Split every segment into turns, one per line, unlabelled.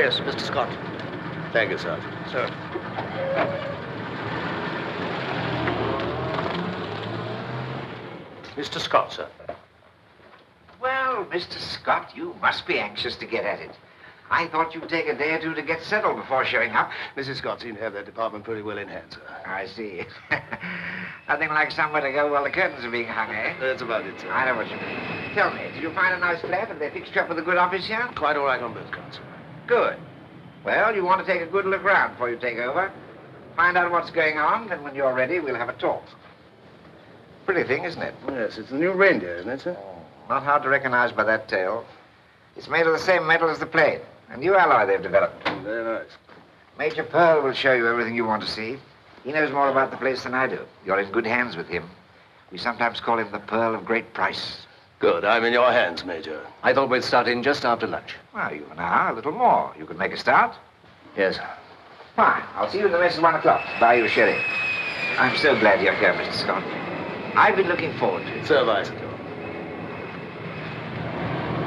Yes, Mr. Scott.
Thank you, Sergeant.
Sir. Mr. Scott, sir.
Well, Mr. Scott, you must be anxious to get at it. I thought you'd take a day or two to get settled before showing up.
Mrs. Scott seemed to have that department pretty well in hand, sir.
I see. Nothing like somewhere to go while the curtains are being hung, eh?
That's about it, sir.
I know what you mean. Tell me, did you find a nice flat? Have they fixed you up with a good office here?
Quite all right on both counts, sir.
Good. Well, you want to take a good look around before you take over. Find out what's going on, then when you're ready, we'll have a talk. Pretty thing, isn't it?
Yes, it's the new reindeer, isn't it, sir?
Not hard to recognize by that tail. It's made of the same metal as the plane. A new alloy they've developed.
Very nice.
Major Pearl will show you everything you want to see. He knows more about the place than I do. You're in good hands with him. We sometimes call him the Pearl of Great Price.
Good. I'm in your hands, Major.
I thought we'd start in just after lunch.
Well, you and I, a little more. You can make a start?
Yes.
Fine. I'll see you in the mess at 1 o'clock. Buy you a sherry. I'm so glad you're here, Mr. Scott. I've been looking forward to it.
So have I, sir.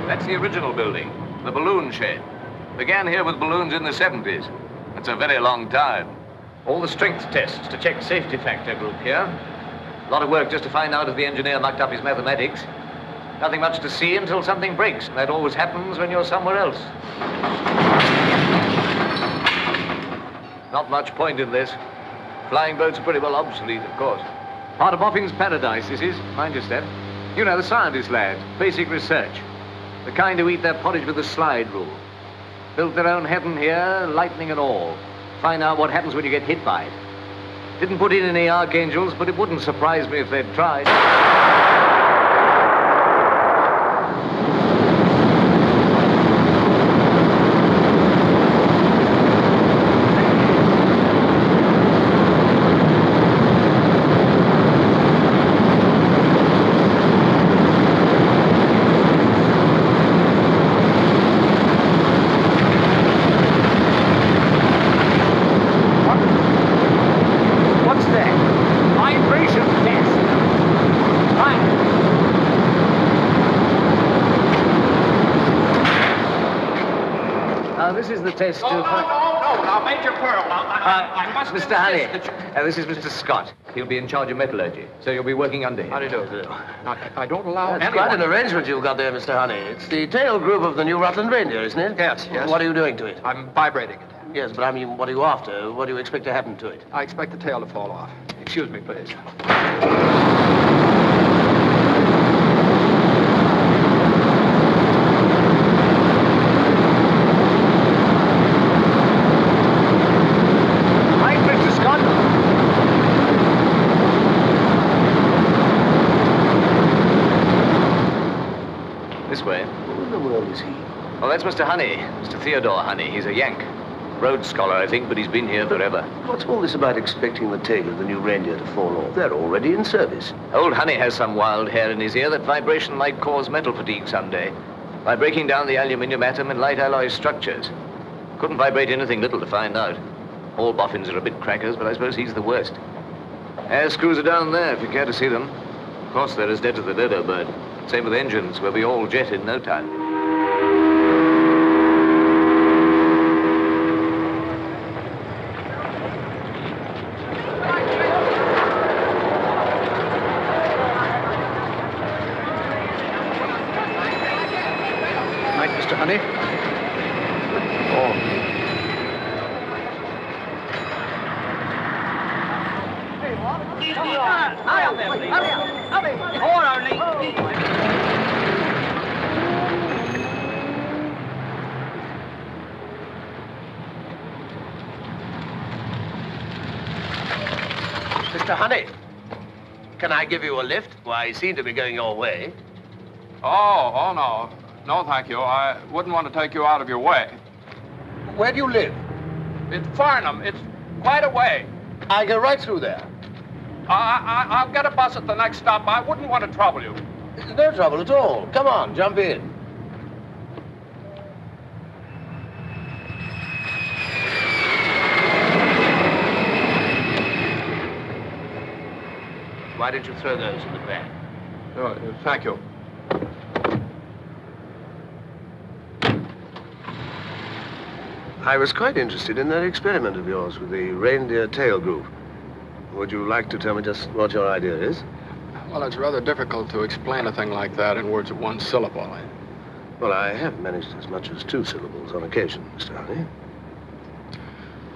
That's the original building, the balloon shed. Began here with balloons in the 70s. That's a very long time.
All the strength tests to check safety factor group here. A lot of work just to find out if the engineer mucked up his mathematics. Nothing much to see until something breaks, and that always happens when you're somewhere else. Not much point in this. Flying boats are pretty well obsolete, of course. Part of Boffin's paradise, this is. Mind your step. You know, the scientist lads, basic research. The kind who eat their porridge with the slide rule. Built their own heaven here, lightning and all. Find out what happens when you get hit by it. Didn't put in any archangels, but it wouldn't surprise me if they'd tried. Test
no, now, Major Pearl, I must
Mr. Honey, this is Mr. Scott. He'll be in charge of metallurgy, so you'll be working under him.
How do you do?
I don't allow
That's
anyone...
quite an arrangement you've got there, Mr. Honey. It's the tail group of the new Rutland reindeer, isn't it?
Yes.
What are you doing to it?
I'm vibrating it.
Yes, but I mean, what are you after? What do you expect to happen to it?
I expect the tail to fall off. Excuse me, please.
This way.
Who in the world is he?
Well, that's Mr. Honey, Mr. Theodore Honey. He's a Yank. Rhodes Scholar, I think, but he's been here forever.
What's all this about expecting the tail of the new reindeer to fall off? They're already in service.
Old Honey has some wild hair in his ear that vibration might cause metal fatigue someday by breaking down the aluminium atom in light alloy structures. Couldn't vibrate anything little to find out. All boffins are a bit crackers, but I suppose he's the worst. Air screws are down there, if you care to see them. Of course, they're as dead as the dodo bird. Same with engines. We'll be all jet in no time.
Night, Mr. Honey. Oh.
Mr. Honey, can I give you a lift? Why, I seem to be going your way.
Oh, no. No, thank you. I wouldn't want to take you out of your way.
Where do you live?
It's Farnham. It's quite a way.
I go right through there.
I'll get a bus at the next stop. I wouldn't want to trouble you.
No trouble at all. Come on, jump in. Why don't you throw those in the bag?
Oh, thank you.
I was quite interested in that experiment of yours with the reindeer tail groove. Would you like to tell me just what your idea is?
Well, it's rather difficult to explain a thing like that in words of one syllable.
Well, I have managed as much as 2 syllables on occasion, Mr. Honey.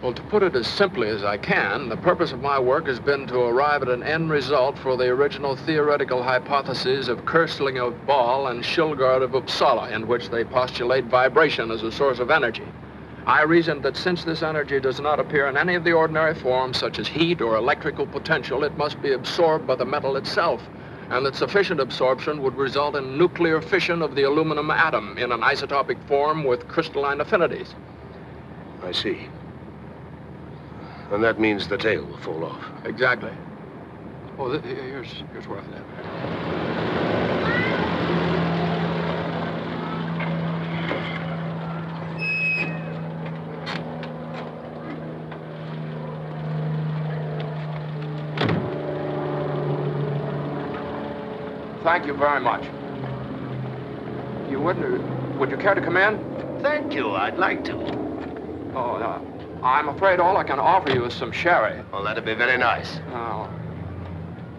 Well, to put it as simply as I can, the purpose of my work has been to arrive at an end result for the original theoretical hypotheses of Kerstling of Ball and Shilgard of Uppsala, in which they postulate vibration as a source of energy. I reasoned that since this energy does not appear in any of the ordinary forms, such as heat or electrical potential, it must be absorbed by the metal itself, and that sufficient absorption would result in nuclear fission of the aluminum atom in an isotopic form with crystalline affinities.
I see. And that means the tail will fall off.
Exactly. Oh, here's where I live. Thank you very much. Would you care to come in?
Thank you. I'd like to.
Oh, I'm afraid all I can offer you is some sherry.
Oh, that'd be very nice.
Oh,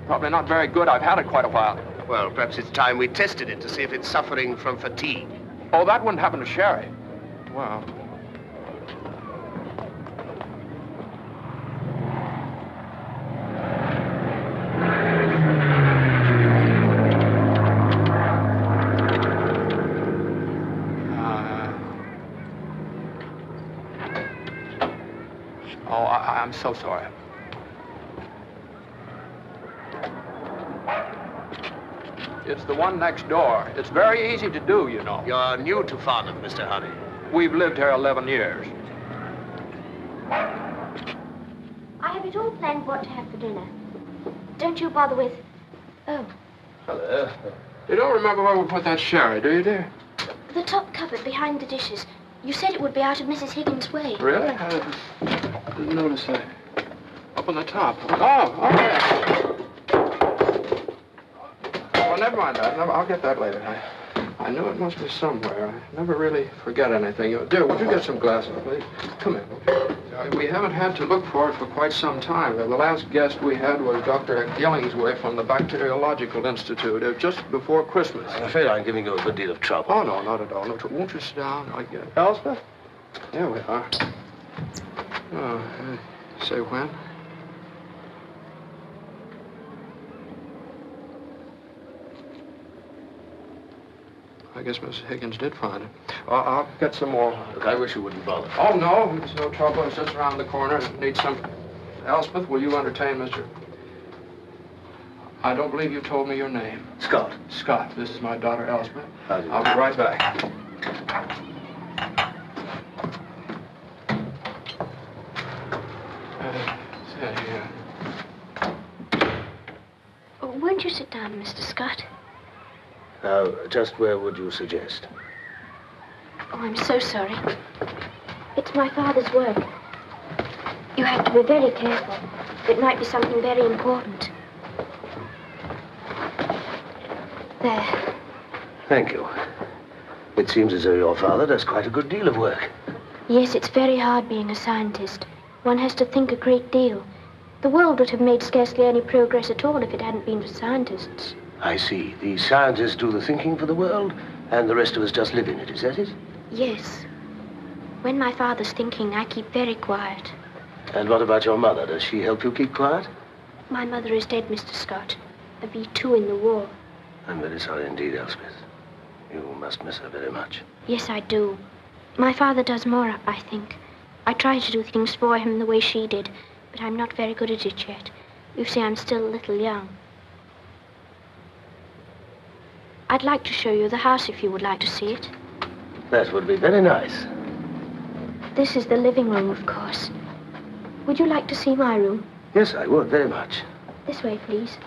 probably not very good. I've had it quite a while.
Well, perhaps it's time we tested it to see if it's suffering from fatigue.
Oh, that wouldn't happen to sherry. Well. I'm so sorry. It's the one next door. It's very easy to do, you know.
You're new to Farnham, Mr. Honey.
We've lived here 11 years.
I have it all planned what to have for dinner. Don't you bother with... Oh.
Hello.
You don't remember where we put that sherry, do you, dear?
The top cupboard behind the dishes. You said it would be out of Mrs. Higgins' way.
Really? I didn't notice that. Up on the top. Oh, okay. Well, never mind that. I'll get that later. I knew it must be somewhere. I never really forget anything. Dear, would you get some glasses, please? Come in. We haven't had to look for it for quite some time. The last guest we had was Dr. Gillingsworth from the Bacteriological Institute just before Christmas.
I'm afraid I'm giving you a good deal of trouble.
Oh, no, not at all. No trouble. Won't you sit down? I'll get it. Elspeth? There we are. Oh, say when? I guess Miss Higgins did find it. I'll get some more.
Look, I wish you wouldn't bother.
Oh, no, it's no trouble. It's just around the corner. Need some... Elspeth, will you entertain Mr... I don't believe you told me your name.
Scott.
Scott. This is my daughter, Elspeth.
How do you
I'll be right back.
Here. Won't you sit down, Mr. Scott?
Now, just where would you suggest?
Oh, I'm so sorry. It's my father's work. You have to be very careful. It might be something very important. There.
Thank you. It seems as though your father does quite a good deal of work.
Yes, it's very hard being a scientist. One has to think a great deal. The world would have made scarcely any progress at all if it hadn't been for scientists.
I see. The scientists do the thinking for the world, and the rest of us just live in it. Is that it?
Yes. When my father's thinking, I keep very quiet.
And what about your mother? Does she help you keep quiet?
My mother is dead, Mr. Scott. A V2 in the war.
I'm very sorry indeed, Elspeth. You must miss her very much.
Yes, I do. My father does more, I think. I try to do things for him the way she did, but I'm not very good at it yet. You see, I'm still a little young. I'd like to show you the house if you would like to see it.
That would be very nice.
This is the living room, of course. Would you like to see my room?
Yes, I would, very much.
This way, please.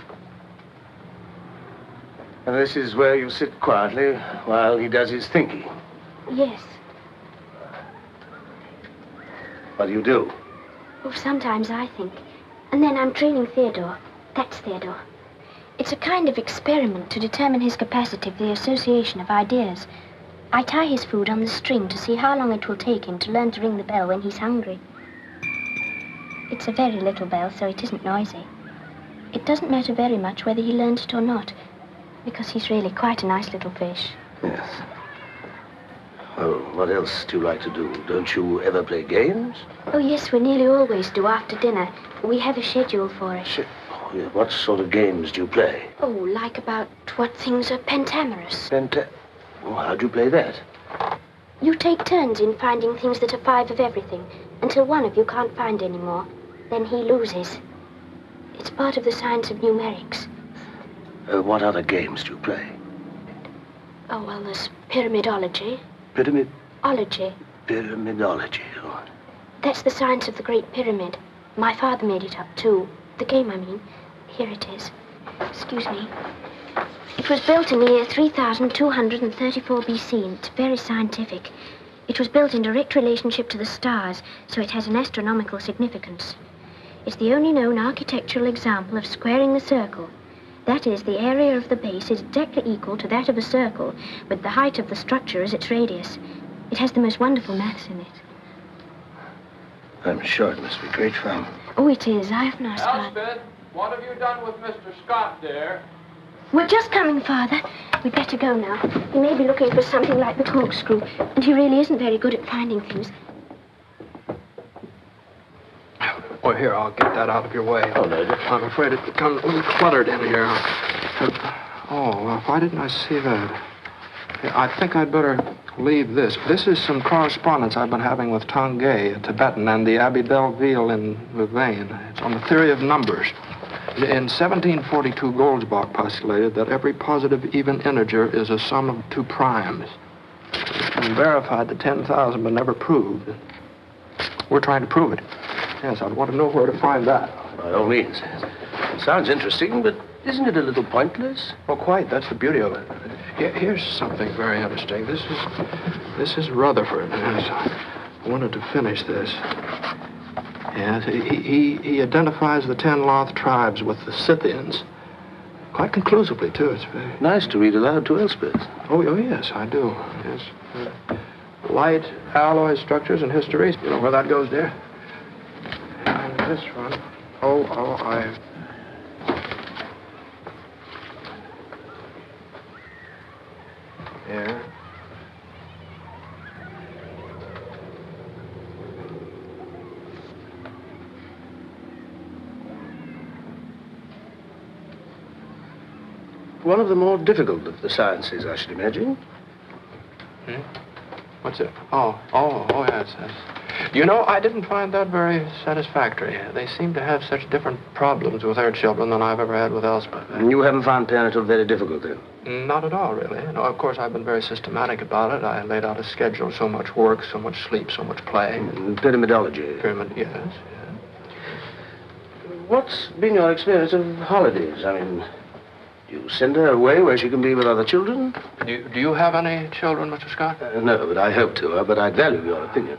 And this is where you sit quietly while he does his thinking?
Yes.
What do you do?
Oh, sometimes I think. And then I'm training Theodore. That's Theodore. It's a kind of experiment to determine his capacity for the association of ideas. I tie his food on the string to see how long it will take him to learn to ring the bell when he's hungry. It's a very little bell, so it isn't noisy. It doesn't matter very much whether he learns it or not, because he's really quite a nice little fish.
Yes. Well, what else do you like to do? Don't you ever play games?
Oh, yes, we nearly always do after dinner. We have a schedule for it.
Oh, yeah. What sort of games do you play?
Oh, like about what things are pentamerous.
Oh, how do you play that?
You take turns in finding things that are 5 of everything, until one of you can't find any more. Then he loses. It's part of the science of numerics.
What other games do you play?
Oh, well, there's pyramidology.
Pyramidology. Oh.
That's the science of the Great Pyramid. My father made it up, too. The game, I mean. Here it is. Excuse me. It was built in the year 3234 BC, and it's very scientific. It was built in direct relationship to the stars, so it has an astronomical significance. It's the only known architectural example of squaring the circle. That is, the area of the base is exactly equal to that of a circle, with the height of the structure as its radius. It has the most wonderful maths in it.
I'm sure it must be great fun.
Oh, it is. I have nice fun.
Elspeth, what have you done with Mr. Scott, dear?
We're just coming, Father. We'd better go now. He may be looking for something like the corkscrew, and he really isn't very good at finding things.
Oh, here, I'll get that out of your way.
Oh, no.
I'm afraid it becomes a little cluttered in here. Why didn't I see that? I think I'd better leave this. This is some correspondence I've been having with Tongay, a Tibetan, and the Abbé Belleville in Louvain. It's on the theory of numbers. In 1742, Goldsbach postulated that every positive even integer is a sum of 2 primes. It's been verified to 10,000, but never proved. We're trying to prove it. Yes, I'd want to know where to find that.
By all means. Sounds interesting, but isn't it a little pointless?
Well, quite. That's the beauty of it. Here's something very interesting. This is Rutherford. Yes, I wanted to finish this. Yes, he identifies the 10 Loth tribes with the Scythians. Quite conclusively, too. It's very
nice to read aloud to Elspeth.
Oh, yes, I do. Yes. Light alloy structures and histories. You know where that goes, dear? And this one. Here.
One of the more difficult of the sciences, I should imagine.
What's it? Oh, yes. You know, I didn't find that very satisfactory. They seem to have such different problems with their children than I've ever had with Elspeth.
You haven't found parental very difficult, then?
Not at all, really. No, of course, I've been very systematic about it. I laid out a schedule, so much work, so much sleep, so much play.
Pyramidology.
Yes.
What's been your experience of holidays? I mean, you send her away where she can be with other children?
Do you have any children, Mr. Scott?
No, but I hope to, but I'd value your opinion.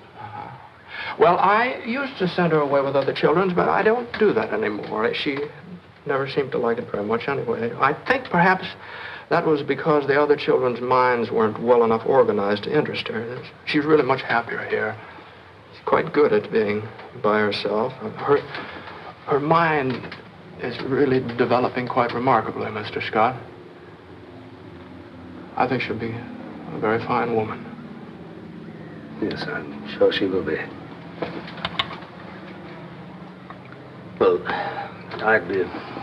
Well, I used to send her away with other children, but I don't do that anymore. She never seemed to like it very much anyway. I think perhaps that was because the other children's minds weren't well enough organized to interest her. She's really much happier here. She's quite good at being by herself. Her mind is really developing quite remarkably, Mr. Scott. I think she'll be a very fine woman.
Yes, I'm sure she will be. Well, I'd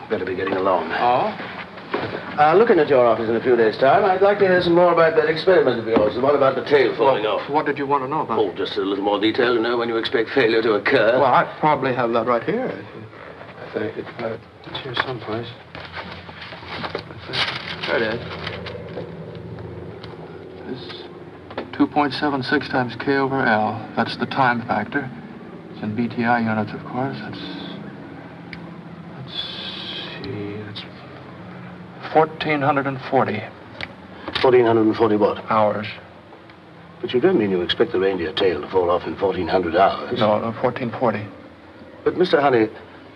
better be getting along.
Oh?
Looking at your office in a few days' time, I'd like to hear some more about that experiment of yours, the one about the tail falling off.
What did you want to know about?
Oh, just a little more detail to know when you expect failure to occur.
Well, I probably have that right here. I think it's here someplace. There it is. This 2.76 times K over L. That's the time factor. It's in BTI units, of course. Let's see. It's 1,440.
1,440 what?
Hours.
But you don't mean you expect the reindeer tail to fall off in 1,400 hours?
No, 1,440.
But, Mr. Honey,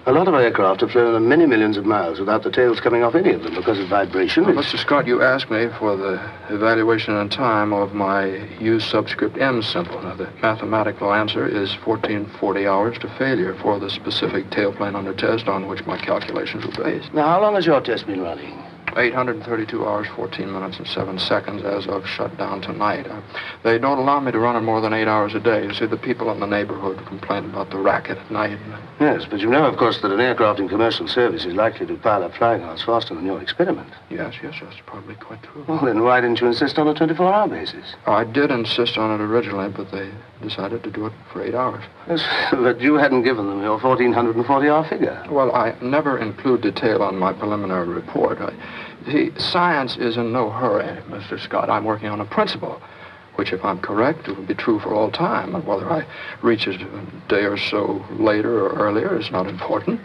A lot of aircraft have flown many millions of miles without the tails coming off any of them because of vibration.
Well, Mr. Scott, you asked me for the evaluation in time of my U subscript M symbol. Now, the mathematical answer is 1440 hours to failure for the specific tailplane under test on which my calculations were based.
Now, how long has your test been running?
832 hours, 14 minutes, and 7 seconds as of shutdown tonight. They don't allow me to run it more than 8 hours a day. You see, the people in the neighborhood complain about the racket at night.
Yes, but you know, of course, that an aircraft in commercial service is likely to pile up flying hours faster than your experiment.
Yes, that's probably quite true.
Well, then why didn't you insist on a 24-hour basis?
I did insist on it originally, but they decided to do it for 8 hours.
Yes, but you hadn't given them your 1,440-hour figure.
Well, I never include detail on my preliminary report. See, science is in no hurry, Mr. Scott. I'm working on a principle, which, if I'm correct, it will be true for all time. And whether I reach it a day or so later or earlier is not important.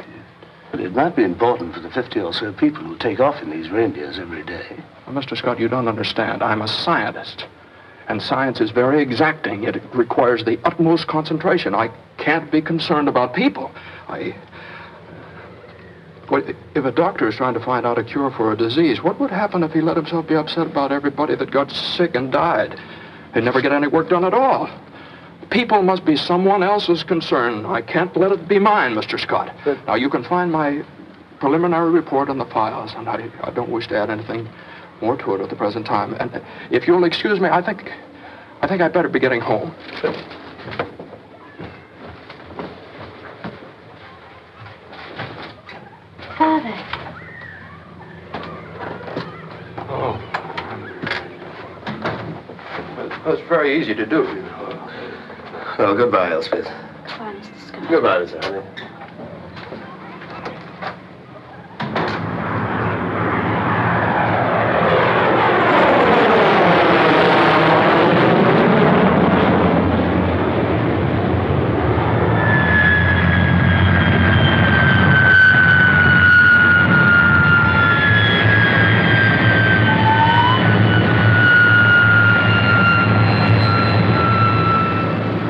But it might be important for the 50 or so people who take off in these reindeers every day.
Well, Mr. Scott, you don't understand. I'm a scientist. And science is very exacting. It requires the utmost concentration. I can't be concerned about people. Well, if a doctor is trying to find out a cure for a disease, what would happen if he let himself be upset about everybody that got sick and died? He'd never get any work done at all. People must be someone else's concern. I can't let it be mine, Mr. Scott. Now, you can find my preliminary report in the files, and I don't wish to add anything more to it at the present time. And if you'll excuse me, I think I'd better be getting home.
Father.
Oh. That's very easy to do, you know.
Oh, goodbye, Elspeth.
Goodbye, Mr. Scott.
Goodbye, Mr. Honey.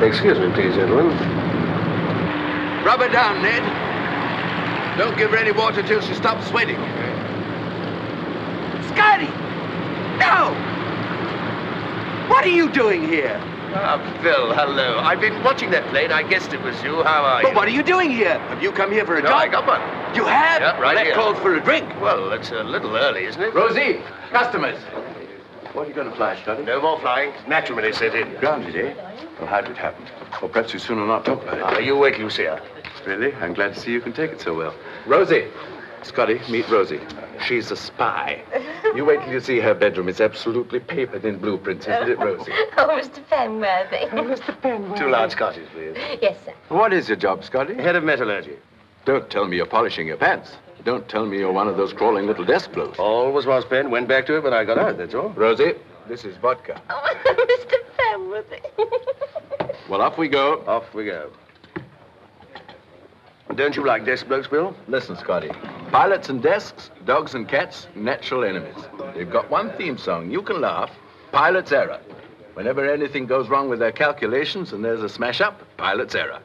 Excuse me, please, gentlemen.
Rub her down, Ned. Don't give her any water till she stops sweating. Scotty! No! What are you doing here?
Ah, Phil, hello. I've been watching that plane. I guessed it was you. How are you?
But what are you doing here? Have you come here for a job?
I got one.
You have?
Yeah, right
That
here.
calls for a drink.
Well, it's a little early, isn't it?
Rosie, customers.
What are you going to fly, Scotty?
No more flying. Naturally set in.
Grounded, eh? Well, how did it happen? Or perhaps you'd sooner not talk about it.
You wait till you see her.
Really? I'm glad to see you can take it so well. Rosie. Scotty, meet Rosie. She's a spy. You wait till you see her bedroom. It's absolutely papered in blueprints, isn't it, Rosie?
Oh, Mr. Penworthy.
Mr. Penworthy.
2 large scotches, please.
Yes, sir.
What is your job, Scotty?
Head of metallurgy.
Don't tell me you're polishing your pants. Don't tell me you're one of those crawling little desk blokes.
Always was, Ben. Went back to it when I got out, that's all.
Rosie, this is vodka.
Oh, Mr. Penworthy.
Well, off we go.
Off we go. Don't you like desk blokes, Bill?
Listen, Scotty. Pilots and desks, dogs and cats, natural enemies. They've got one theme song. You can laugh. Pilot's error. Whenever anything goes wrong with their calculations and there's a smash-up, pilot's error.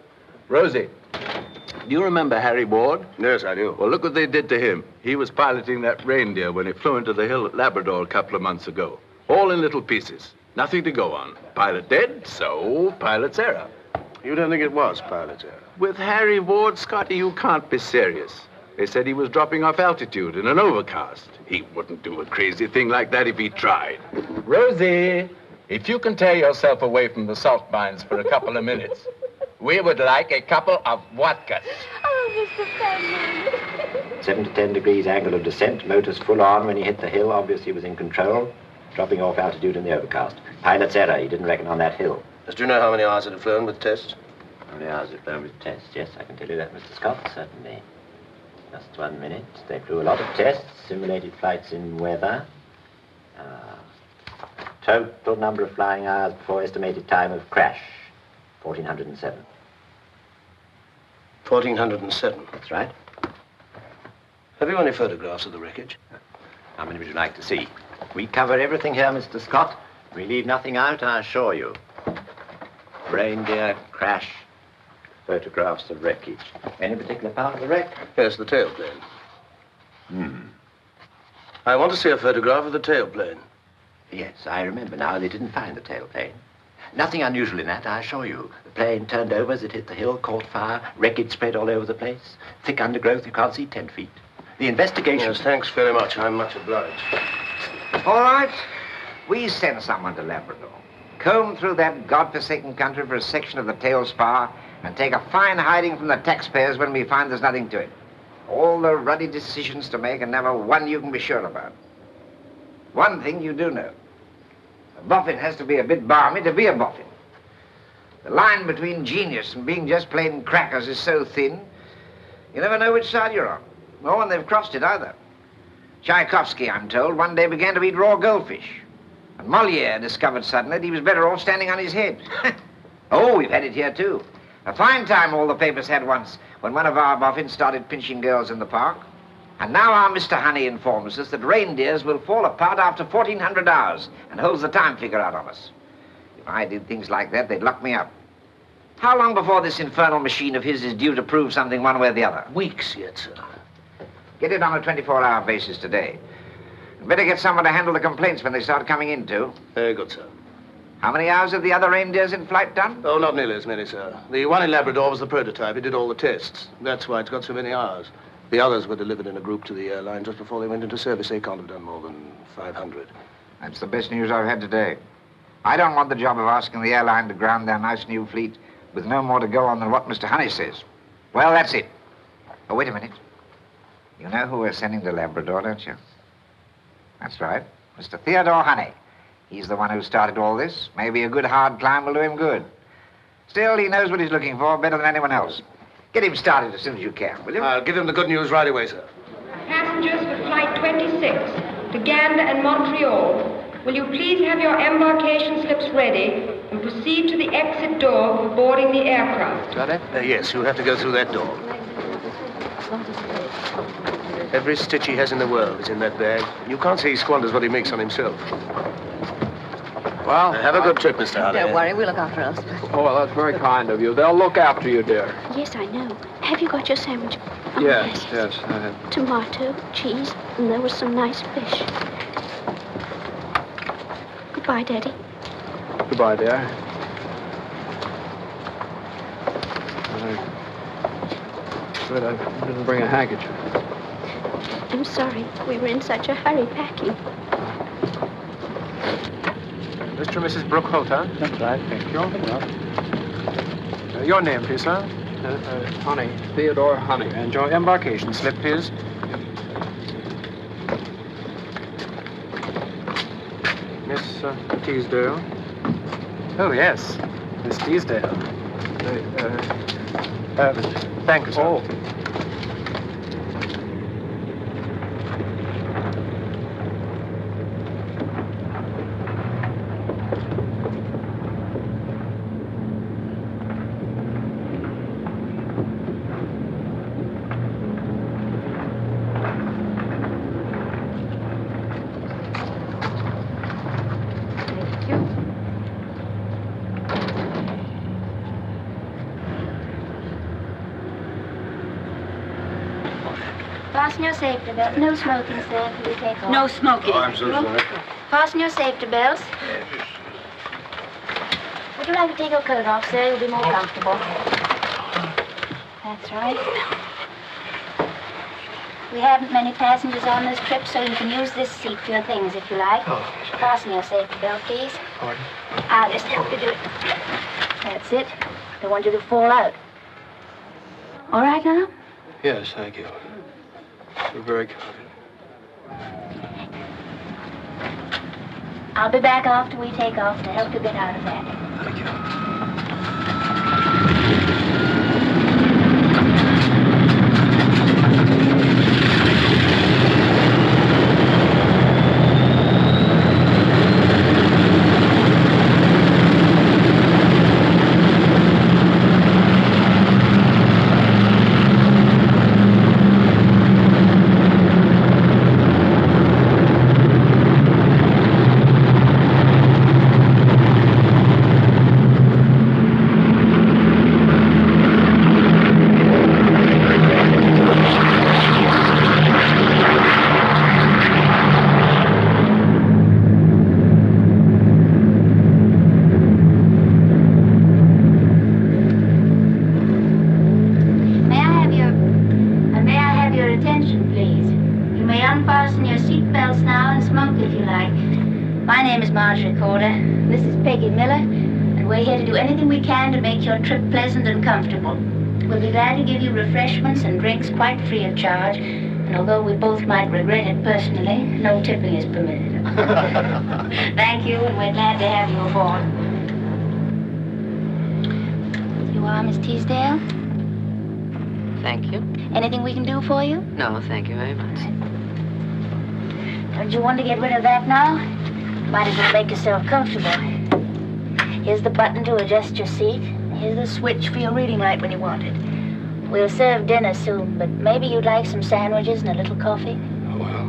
Rosie, do you remember Harry Ward?
Yes, I do.
Well, look what they did to him. He was piloting that reindeer when it flew into the hill at Labrador a couple of months ago. All in little pieces. Nothing to go on. Pilot dead, so pilot's error.
You don't think it was pilot's error?
With Harry Ward, Scotty, you can't be serious. They said he was dropping off altitude in an overcast. He wouldn't do a crazy thing like that if he tried. Rosie, if you can tear yourself away from the salt mines for a couple of minutes, we would like a couple of vodkas.
Oh, Mr. Penworthy.
7 to 10 degrees angle of descent. Motors full on when he hit the hill. Obviously was in control. Dropping off altitude in the overcast. Pilot's error. He didn't reckon on that hill.
Do you know how many hours it had flown with tests?
How many hours it flown with tests? Yes, I can tell you that, Mr. Scott, certainly. Just 1 minute. They flew a lot of tests, simulated flights in weather. Total number of flying hours before estimated time of crash, 1407.
1407.
That's right.
Have you any photographs of the wreckage?
How many would you like to see? We cover everything here, Mr. Scott. We leave nothing out, I assure you. Reindeer crash. Photographs of wreckage. Any particular part of the wreck?
Yes, the tailplane. I want to see a photograph of the tailplane.
Yes, I remember now. They didn't find the tailplane. Nothing unusual in that, I assure you. The plane turned over as it hit the hill, caught fire, wreckage spread all over the place. Thick undergrowth, you can't see 10 feet. The investigation...
Yes, thanks very much. I'm much obliged.
All right. We send someone to Labrador. Comb through that godforsaken country for a section of the tail spar and take a fine hiding from the taxpayers when we find there's nothing to it. All the ruddy decisions to make and never one you can be sure about. One thing you do know. A boffin has to be a bit balmy to be a boffin. The line between genius and being just plain crackers is so thin, you never know which side you're on. Nor when they've crossed it either. Tchaikovsky, I'm told, one day began to eat raw goldfish. And Molière discovered suddenly that he was better off standing on his head. Oh, we've had it here, too. A fine time all the papers had once when one of our boffins started pinching girls in the park. And now our Mr. Honey informs us that reindeers will fall apart after 1,400 hours and holds the time figure out on us. If I did things like that, they'd lock me up. How long before this infernal machine of his is due to prove something one way or the other?
Weeks yet, sir.
Get it on a 24-hour basis today. And better get someone to handle the complaints when they start coming in, too.
Very good, sir.
How many hours have the other reindeers in flight done?
Oh, not nearly as many, sir. The one in Labrador was the prototype. He did all the tests. That's why it's got so many hours. The others were delivered in a group to the airline just before they went into service. They can't have done more than 500.
That's the best news I've had today. I don't want the job of asking the airline to ground their nice new fleet with no more to go on than what Mr. Honey says. Well, that's it. Oh, wait a minute. You know who we're sending to Labrador, don't you? That's right. Mr. Theodore Honey. He's the one who started all this. Maybe a good hard climb will do him good. Still, he knows what he's looking for better than anyone else. Get him started as soon as you can, will you?
I'll give him the good news right away, sir.
Passengers for Flight 26 to Gander and Montreal, will you please have your embarkation slips ready and proceed to the exit door for boarding the aircraft?
Got it? Yes, you'll have to go through that door. Every stitch he has in the world is in that bag. You can't say he squanders what he makes on himself.
Well,
have a good trip, Mr. Honey.
Don't worry, we'll look after us.
Oh, well, that's very kind of you. They'll look after you, dear.
Yes, I know. Have you got your sandwich? Oh,
Yes, I have.
Tomato, cheese, and there was some nice fish. Goodbye, Daddy.
Goodbye, dear. Good, I didn't bring a handkerchief.
I'm sorry. We were in such a hurry packing.
Mr. and Mrs. Brookholt, huh?
That's right, thank you.
Your name, please, sir?
Honey, Theodore Honey.
And your embarkation slip, please. Miss Teasdale? Oh, yes. Miss Teasdale. Thank you, sir.
Oh.
Fasten your safety belt. No smoking, sir, until we take off.
No smoking.
Oh, I'm so sorry.
Fasten your safety belts. Would you like to take your coat off, sir? You'll be more comfortable. That's right. We haven't many passengers on this trip, so you can use this seat for your things if you like. Fasten your safety belt, please.
Pardon?
I'll just help you do it. That's it. Don't want you to fall out. All right now?
Yes, thank you. You're very kind.
I'll be back after we take off to help you get out of that.
Thank you.
if you like. My name is Marjorie Corder. This is Peggy Miller, and we're here to do anything we can to make your trip pleasant and comfortable. We'll be glad to give you refreshments and drinks quite free of charge, and although we both might regret it personally, no tipping is permitted. Thank you, and we're glad to have you aboard. You are Miss Teasdale?
Thank you.
Anything we can do for you?
No, thank you very much.
Don't you want to get rid of that now? Might as well make yourself comfortable. Here's the button to adjust your seat. Here's the switch for your reading light when you want it. We'll serve dinner soon, but maybe you'd like some sandwiches and a little coffee?
Well,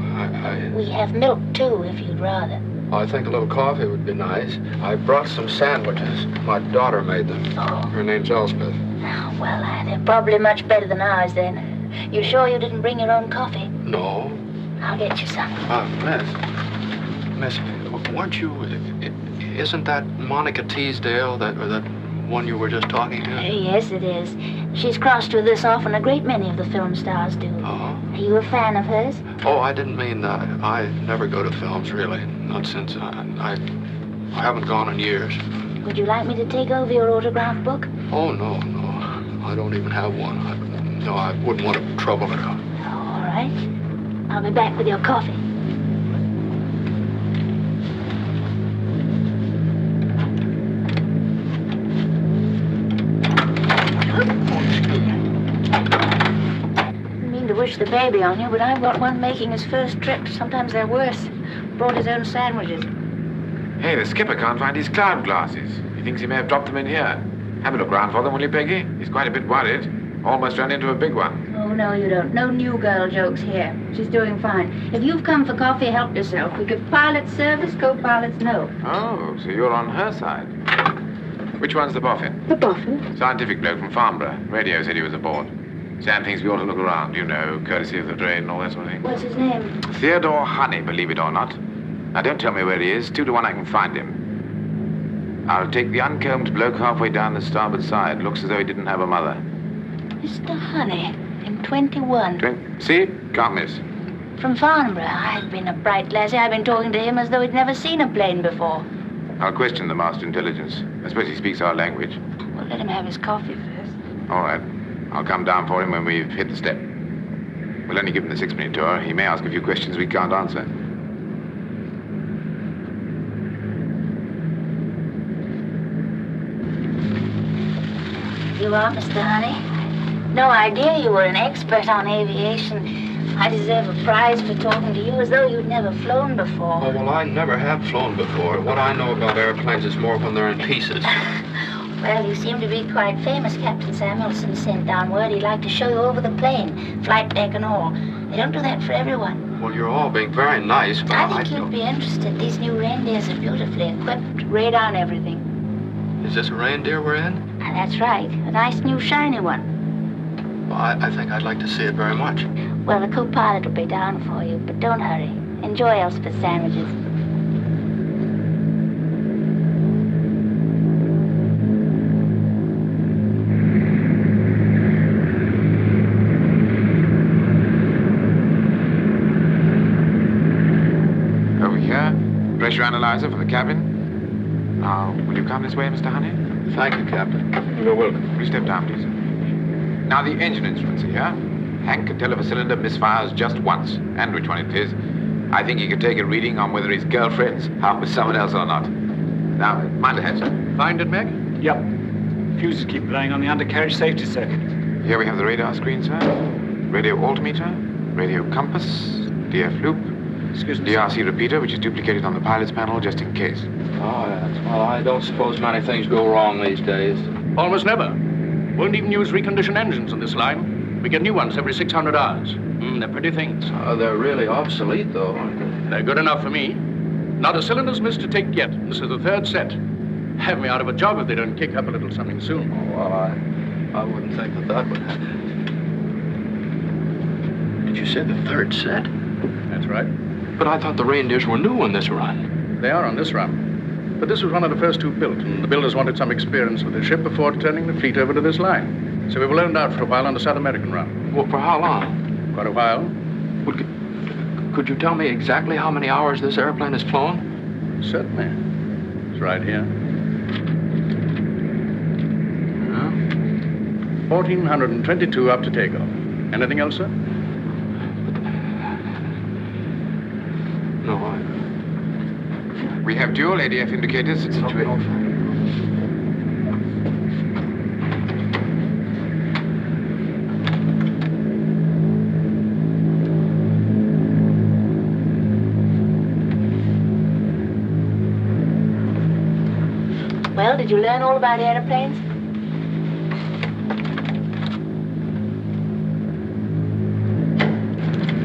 We have milk, too, if you'd rather.
I think a little coffee would be nice. I brought some sandwiches. My daughter made them.
Oh.
Her name's Elspeth.
Well, they're probably much better than ours, then. You sure you didn't bring your own coffee?
No.
I'll get you some.
Miss, weren't you... Isn't that Monica Teasdale, that one you were just talking to?
Yes, it is. She's crossed with us often. A great many of the film stars do.
Oh?
Are you a fan of hers?
Oh, I didn't mean that. I never go to films, really. Not since I haven't gone in years.
Would you like me to take over your autograph book?
Oh, no. I don't even have one. I wouldn't want to trouble it out.
All right. I'll be back with your coffee. To wish the baby on you, but I've got one making his first trip. Sometimes they're worse. Brought his own sandwiches.
Hey, the skipper can't find his cloud glasses. He thinks he may have dropped them in here. Have a look round for them, will you, Peggy? He's quite a bit worried. Almost ran into a big one.
Oh, no, you don't. No new girl jokes here. She's doing fine. If you've come for coffee, help yourself. We give pilot service, co-pilots no.
Oh, so you're on her side. Which one's the boffin?
The boffin?
Scientific bloke from Farnborough. Radio said he was aboard. Sam thinks we ought to look around, you know, courtesy of the drain and all that sort of thing.
What's his name?
Theodore Honey, believe it or not. Now, don't tell me where he is. 2 to 1 I can find him. I'll take the uncombed bloke halfway down the starboard side. Looks as though he didn't have a mother.
Mr. Honey, in 21.
See? Can't miss.
From Farnborough. I've been a bright lassie. I've been talking to him as though he'd never seen a plane before.
I'll question the master intelligence. I suppose he speaks our language.
Well, let him have his coffee first.
All right. I'll come down for him when we've hit the step. We'll only give him the 6-minute tour. He may ask a few questions we can't answer.
You are, Mr. Honey? No idea you were an expert on aviation. I deserve a prize for talking to you as though you'd never flown before.
Oh, well, I never have flown before. What I know about airplanes is more when they're in pieces.
Well, you seem to be quite famous. Captain Samuelson sent down word he'd like to show you over the plane, flight deck and all. They don't do that for everyone.
Well, you're all being very nice, but
I think you'd be interested. These new reindeers are beautifully equipped, radar and everything.
Is this a reindeer we're in?
That's right. A nice new shiny one.
Well, I think I'd like to see it very much.
Well, the co-pilot will be down for you, but don't hurry. Enjoy Elspeth's sandwiches.
Pressure analyzer for the cabin. Now, will you come this way, Mr. Honey?
Thank you, Captain. You're welcome.
Will you step down, please? Now, the engine instruments are here. Hank can tell if a cylinder misfires just once, and which one it is. I think he could take a reading on whether his girlfriend's out with someone else or not. Now, mind ahead, sir.
Find it, Meg? Yep. Fuses keep blowing on the undercarriage safety circuit.
Here we have the radar screen, sir. Radio altimeter, radio compass, DF loop.
Excuse me,
DRC repeater, which is duplicated on the pilot's panel just in case.
Oh, yes. Well, I don't suppose many things go wrong these days.
Almost never. Won't even use reconditioned engines on this line. We get new ones every 600 hours. They're pretty things.
They're really obsolete, though, aren't they?
They're good enough for me. Not a cylinder's missed to take yet. This is the 3rd set. Have me out of a job if they don't kick up a little something soon.
Oh, well, I wouldn't think that would happen. Did you say the 3rd set?
That's right.
But I thought the reindeers were new on this run.
They are on this run. But this was one of the first 2 built, and the builders wanted some experience with the ship before turning the fleet over to this line. So we were loaned out for a while on the South American run.
Well, for how long?
Quite a while.
Well, could you tell me exactly how many hours this airplane has flown?
Certainly. It's right here. 1,422 up to takeoff. Anything else, sir?
No,
We have dual ADF indicators situated.
Well, did you learn all about airplanes?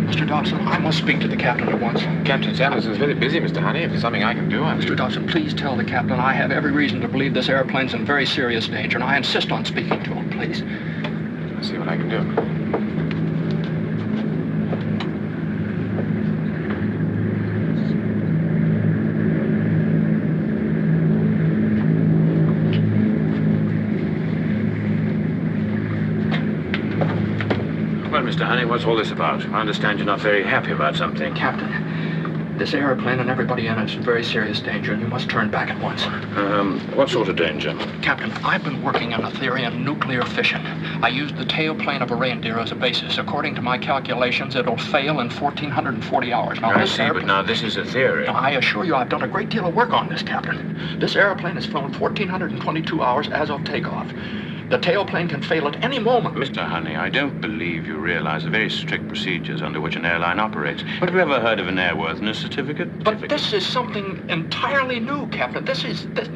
Mr. Dodson, I must speak to the captain at once.
Captain Sanders is very busy, Mr. Honey. If there's something I can do,
Mr. Dodson, please tell the captain I have every reason to believe this airplane's in very serious danger, and I insist on speaking to him, please.
I'll see what I can do.
Well, Mr. Honey, what's all this about? I understand you're not very happy about something.
Captain, this airplane and everybody in it is in very serious danger, and you must turn back at once.
What sort of danger?
Captain, I've been working on a theory on nuclear fission. I used the tailplane of a reindeer as a basis. According to my calculations, it'll fail in 1,440 hours. Now,
I see, but now this is a theory.
Now, I assure you I've done a great deal of work on this, Captain. This airplane has flown 1,422 hours as of takeoff. The tailplane can fail at any moment.
Mr. Honey, I don't believe you realize the very strict procedures under which an airline operates. Have you ever heard of an airworthiness certificate?
But this is something entirely new, Captain.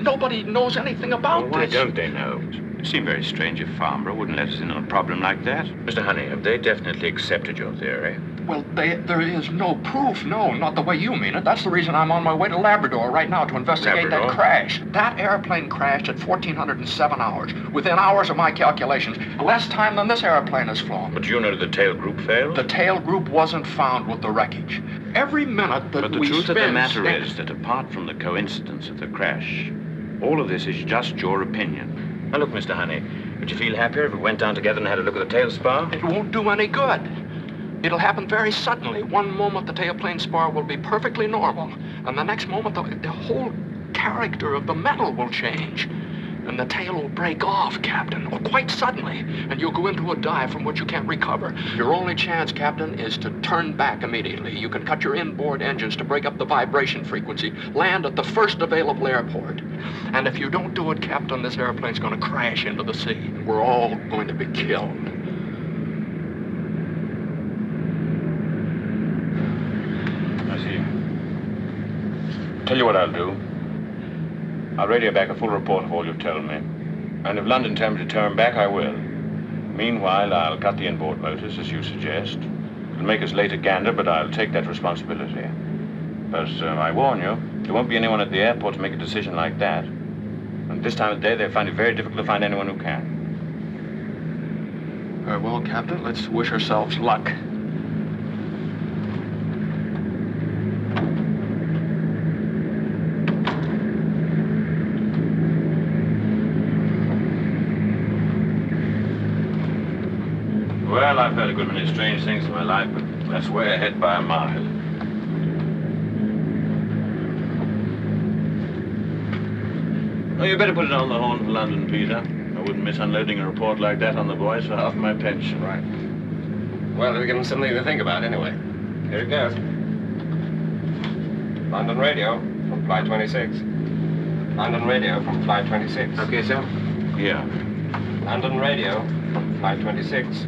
Nobody knows anything about
Why
this.
don't they know? It seemed very strange if Farnborough wouldn't let us in on a problem like that. Mr. Honey, have they definitely accepted your theory?
Well, there is no proof. No, not the way you mean it. That's the reason I'm on my way to Labrador right now to investigate that crash. That airplane crashed at 1,407 hours, within hours of my calculations. Less time than this airplane has flown.
But you know the tail group failed?
The tail group wasn't found with the wreckage. Every minute that
But the
we
truth of the
spend
matter is that apart from the coincidence of the crash, all of this is just your opinion. Now look, Mr. Honey, would you feel happier if we went down together and had a look at the tail spar?
It won't do any good. It'll happen very suddenly. One moment the tailplane spar will be perfectly normal, and the next moment the whole character of the metal will change. And the tail will break off, Captain, or quite suddenly, and you'll go into a dive from which you can't recover. Your only chance, Captain, is to turn back immediately. You can cut your inboard engines to break up the vibration frequency, land at the first available airport. And if you don't do it, Captain, this airplane's going to crash into the sea. We're all going to be killed.
I see. Tell you what I'll do. I'll radio back a full report of all you've told me. And if London tells me to turn back, I will. Meanwhile, I'll cut the inboard motors, as you suggest. It'll make us late at Gander, but I'll take that responsibility. But I warn you, there won't be anyone at the airport to make a decision like that. And this time of day, they find it very difficult to find anyone who can.
Very well, Captain. Let's wish ourselves luck.
Well, I've heard a good many strange things in my life, but that's way ahead by a mile. Oh, you better put it on the horn for London, Peter. I wouldn't miss unloading a report like that on the boys for half my pension.
Right. Well, we'll give them something to think about anyway. Here it goes. London radio from Flight 26. London radio from Flight 26.
Okay, sir.
Yeah.
London radio from Flight 26.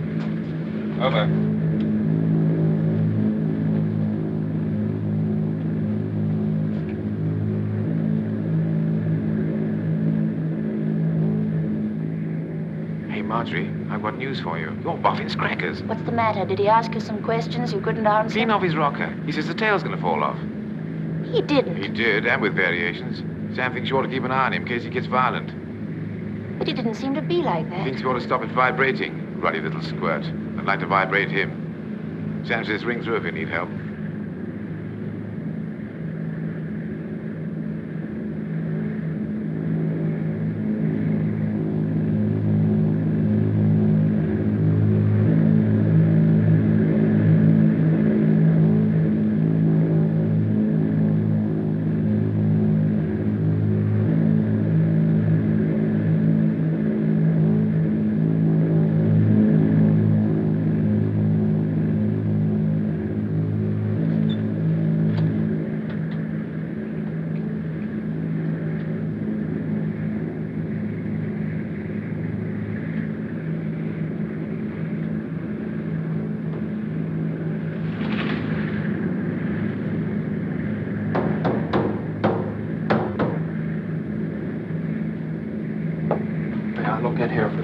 Over.
Hey, Marjorie, I've got news for you. Your boffin's crackers.
What's the matter? Did he ask you some questions you couldn't answer?
Clean off his rocker. He says the tail's going to fall off.
He didn't.
He did, and with variations. Sam thinks you ought to keep an eye on him in case he gets violent.
But he didn't seem to be like that.
Thinks you ought to stop it vibrating. Ruddy little squirt. I'd like to vibrate him. Sam says ring through if you need help.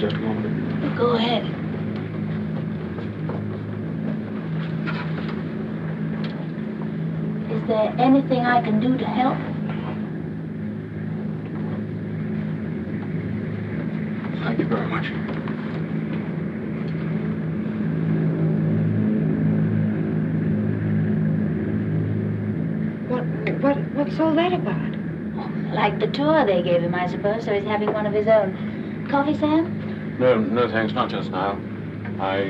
just a moment?
Go ahead. Is there anything I can do to help?
Thank you very much.
What's all that about?
Like the tour they gave him, I suppose, so he's having one of his own. Coffee, Sam?
No, thanks, not just now. I,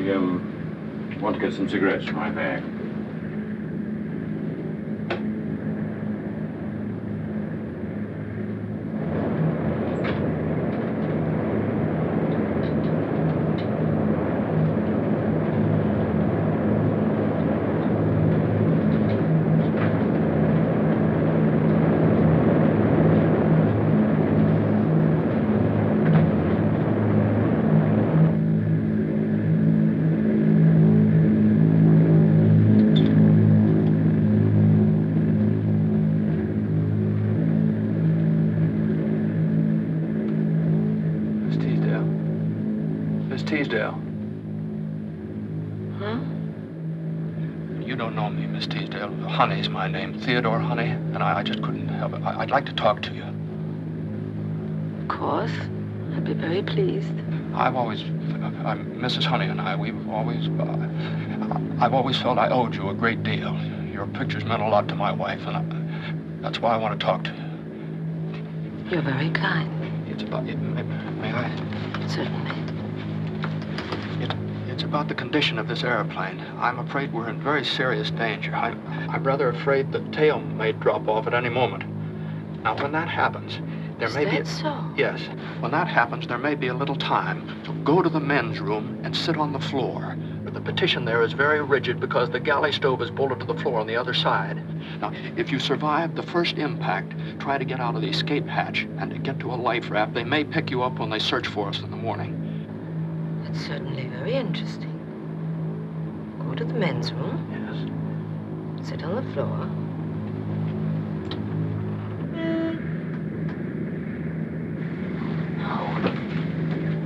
want to get some cigarettes in my bag.
Teasdale. Huh? You don't know me, Miss Teasdale. Honey's my name, Theodore Honey, and I just couldn't help it. I'd like to talk to you.
Of course. I'd be very pleased.
I'm Mrs. Honey and I've always felt I owed you a great deal. Your pictures meant a lot to my wife, and that's why I want to talk to you.
You're very kind.
It's about, may I?
Certainly.
It's about the condition of this airplane. I'm afraid we're in very serious danger. I'm rather afraid the tail may drop off at any moment. Now, when that happens, there may be...
Is that so?
Yes. When that happens, there may be a little time. So go to the men's room and sit on the floor. But the petition there is very rigid because the galley stove is bolted to the floor on the other side. Now, if you survive the first impact, try to get out of the escape hatch and to get to a life raft. They may pick you up when they search for us in the morning.
That's certainly very interesting. Go to the men's room.
Yes.
Sit on the floor.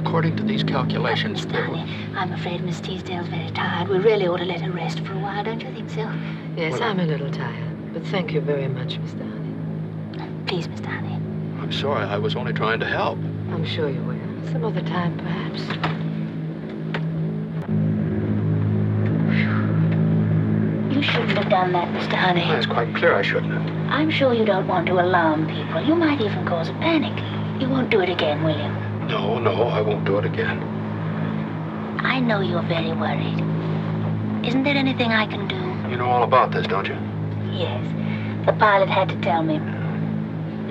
According to these calculations, Phil...
I'm afraid Miss Teasdale's very tired. We really ought to let her rest for a while, don't you think so?
Yes, well, I'm a little tired. But thank you very much, Mr. Honey.
Please, Mr. Honey.
I'm sorry. I was only trying to help.
I'm sure you will. Some other time, perhaps.
You shouldn't have done that, Mr. Honey.
It's quite clear I shouldn't have.
I'm sure you don't want to alarm people. You might even cause a panic. You won't do it again, will you?
No, I won't do it again.
I know you're very worried. Isn't there anything I can do?
You know all about this, don't you?
Yes. The pilot had to tell me.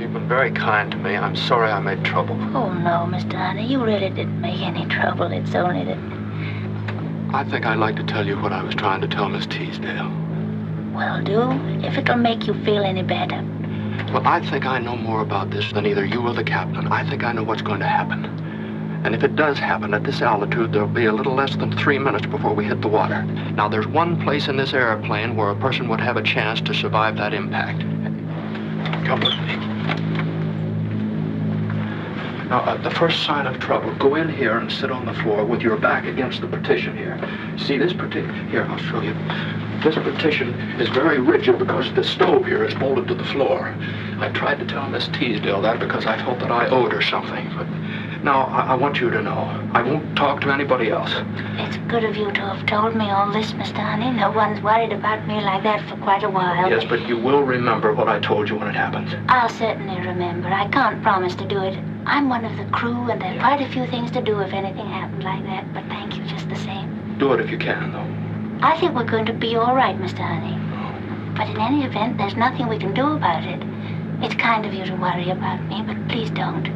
You've been very kind to me. I'm sorry I made trouble.
Oh, no, Mr. Honey. You really didn't make any trouble. It's only that...
I think I'd like to tell you what I was trying to tell Miss Teasdale.
Well, do, if it'll make you feel any better.
Well, I think I know more about this than either you or the captain. I think I know what's going to happen. And if it does happen at this altitude, there'll be a little less than 3 minutes before we hit the water. Now, there's one place in this airplane where a person would have a chance to survive that impact. Come with me. Now, the first sign of trouble, go in here and sit on the floor with your back against the partition here. See this partition? Here, I'll show you. This partition is very rigid because the stove here is bolted to the floor. I tried to tell Miss Teasdale that because I felt that I owed her something. But now, I want you to know, I won't talk to anybody else.
It's good of you to have told me all this, Mr. Honey. No one's worried about me like that for quite a while.
Yes, but you will remember what I told you when it happens.
I'll certainly remember. I can't promise to do it. I'm one of the crew, and there are quite a few things to do if anything happened like that. But thank you just the same.
Do it if you can, though.
I think we're going to be all right, Mr. Honey. But in any event, there's nothing we can do about it. It's kind of you to worry about me, but please don't.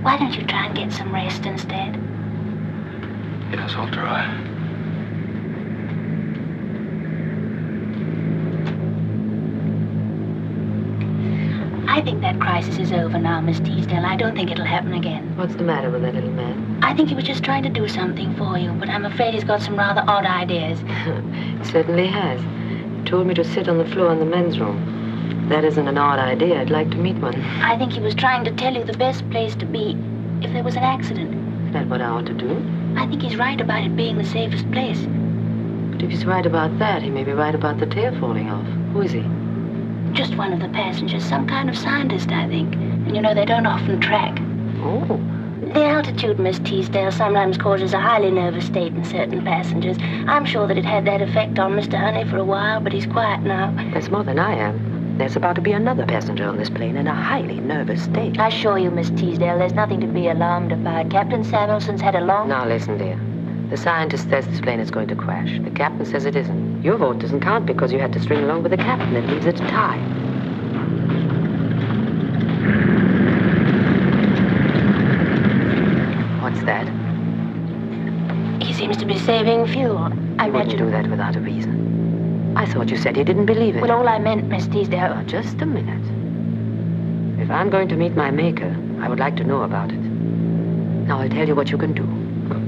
Why don't you try and get some rest instead?
Yes, I'll try.
I think that crisis is over now, Miss Teasdale. I don't think it'll happen again.
What's the matter with that little man?
I think he was just trying to do something for you, but I'm afraid he's got some rather odd ideas.
He certainly has. He told me to sit on the floor in the men's room. That isn't an odd idea. I'd like to meet one.
I think he was trying to tell you the best place to be if there was an accident.
that what I ought to do?
I think he's right about it being the safest place.
But if he's right about that, he may be right about the tail falling off. Who is he?
Just one of the passengers, some kind of scientist, I think. And you know, they don't often track.
Oh.
The altitude, Miss Teasdale, sometimes causes a highly nervous state in certain passengers. I'm sure that it had that effect on Mr. Honey for a while, but he's quiet now.
That's more than I am. There's about to be another passenger on this plane in a highly nervous state.
I assure you, Miss Teasdale, there's nothing to be alarmed about. Captain Samuelson's had a long...
Now, listen, dear. The scientist says this plane is going to crash. The captain says it isn't. Your vote doesn't count because you had to string along with the captain. It leaves it a tie. What's that?
He seems to be saving fuel. I
wouldn't do that without a reason. I thought you said he didn't believe it.
Well, all I meant, Miss Teasdale...
Oh, just a minute. If I'm going to meet my maker, I would like to know about it. Now, I'll tell you what you can do.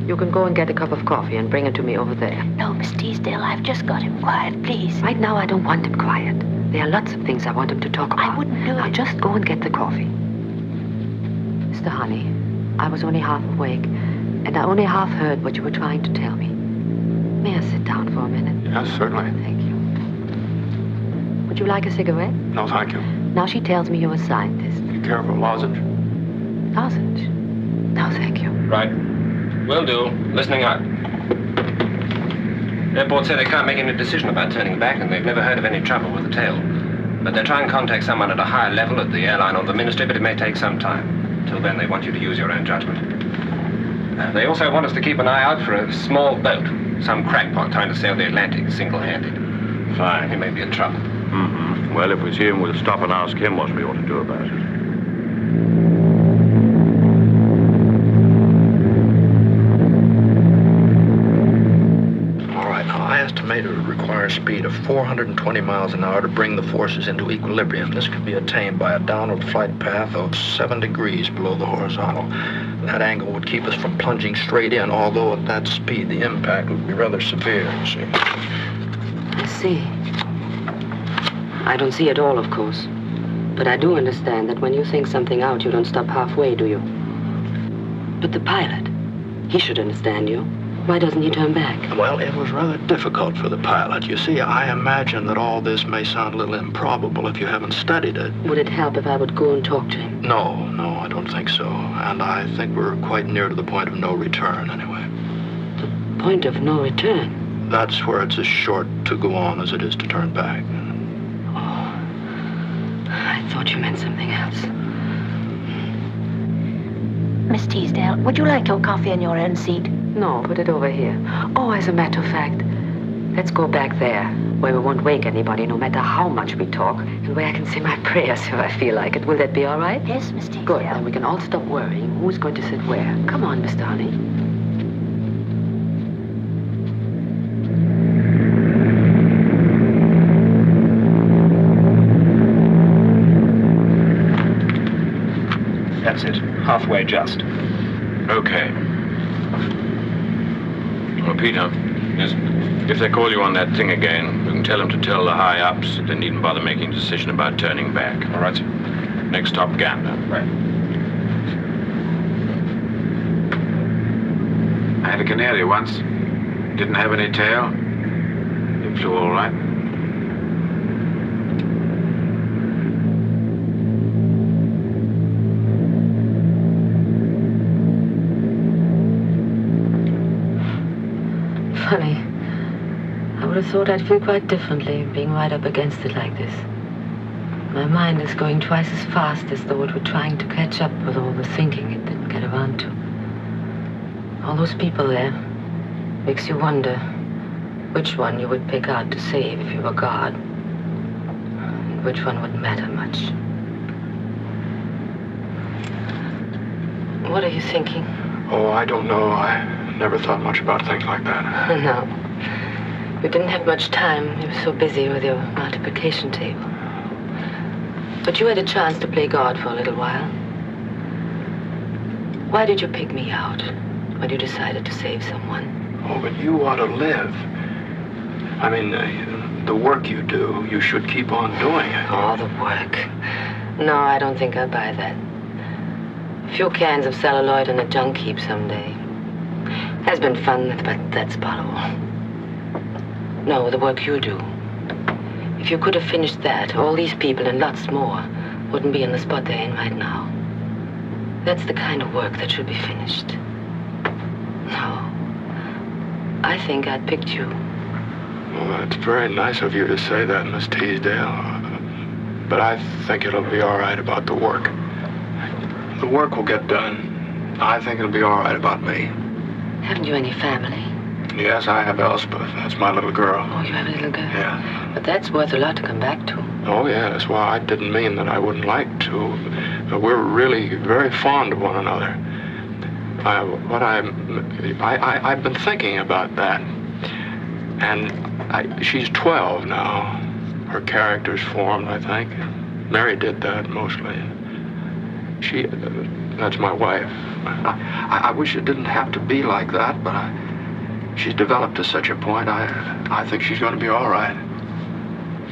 You can go and get a cup of coffee and bring it to me over there.
No, Miss Teasdale, I've just got him quiet, please.
Right now, I don't want him quiet. There are lots of things I want him to talk about.
I wouldn't do it.
Now, just go and get the coffee. Mr. Honey, I was only half awake, and I only half heard what you were trying to tell me. May I sit down for a minute?
Yes, certainly.
Thank you. Would you like a cigarette?
No, thank you.
Now she tells me you're a scientist.
You care for a lozenge?
Lozenge? No, thank you.
Right. Will do. Listening up. Airport say they can't make any decision about turning back, and they've never heard of any trouble with the tail. But they're trying to contact someone at a higher level at the airline or the ministry, but it may take some time. Till then, they want you to use your own judgment. They also want us to keep an eye out for a small boat. Some crackpot trying to sail the Atlantic single-handed.
Fine.
He may be in trouble.
Mm-hmm. Well, if we see him, we'll stop and ask him what we ought to do about it.
I estimate it would require a speed of 420 miles an hour to bring the forces into equilibrium. This could be attained by a downward flight path of 7 degrees below the horizontal. That angle would keep us from plunging straight in, although at that speed the impact would be rather severe, you see.
I see. I don't see it all, of course. But I do understand that when you think something out, you don't stop halfway, do you? But the pilot, he should understand you. Why doesn't he turn back?
Well, it was rather difficult for the pilot. You see, I imagine that all this may sound a little improbable if you haven't studied it.
Would it help if I would go and talk to him?
No, I don't think so. And I think we're quite near to the point of no return, anyway.
The point of no return?
That's where it's as short to go on as it is to turn back.
Oh, I thought you meant something else.
Miss Teasdale, would you like your coffee in your own seat?
No, put it over here. Oh, as a matter of fact, let's go back there, where we won't wake anybody, no matter how much we talk, and where I can say my prayers if I feel like it. Will that be all right?
Yes, Miss Teasdale.
Good, then we can all stop worrying who's going to sit where. Come on, Mr. Honey.
That's it. Halfway just.
Okay. Well, Peter.
Yes?
If they call you on that thing again, you can tell them to tell the high-ups that they needn't bother making a decision about turning back.
All right, sir.
Next stop, Gander.
Right.
I had a canary once. Didn't have any tail. It flew all right.
Funny. I would have thought I'd feel quite differently being right up against it like this. My mind is going twice as fast as though it were trying to catch up with all the thinking it didn't get around to. All those people there makes you wonder which one you would pick out to save if you were God, and which one wouldn't matter much. What are you thinking?
Oh, I don't know. I never thought much about things like that.
No. You didn't have much time. You were so busy with your multiplication table. But you had a chance to play God for a little while. Why did you pick me out when you decided to save someone?
Oh, but you ought to live. I mean, the work you do, you should keep on doing it.
Oh, the work. No, I don't think I'll buy that. A few cans of celluloid and a junk heap someday. Has been fun, but that's about all. No, the work you do. If you could have finished that, all these people and lots more wouldn't be in the spot they're in right now. That's the kind of work that should be finished. No. I think I picked you.
Well, that's very nice of you to say that, Miss Teasdale. But I think it'll be all right about the work. The work will get done. I think it'll be all right about me.
Haven't you any family?
Yes, I have Elspeth. That's my little girl.
Oh, you have a little girl?
Yeah.
But that's worth a lot to come back to.
Oh, yes. Well, I didn't mean that I wouldn't like to. But we're really very fond of one another. I've been thinking about that. And she's 12 now. Her character's formed, I think. Mary did that mostly. That's my wife. I wish it didn't have to be like that, but she's developed to such a point, I think she's going to be all right.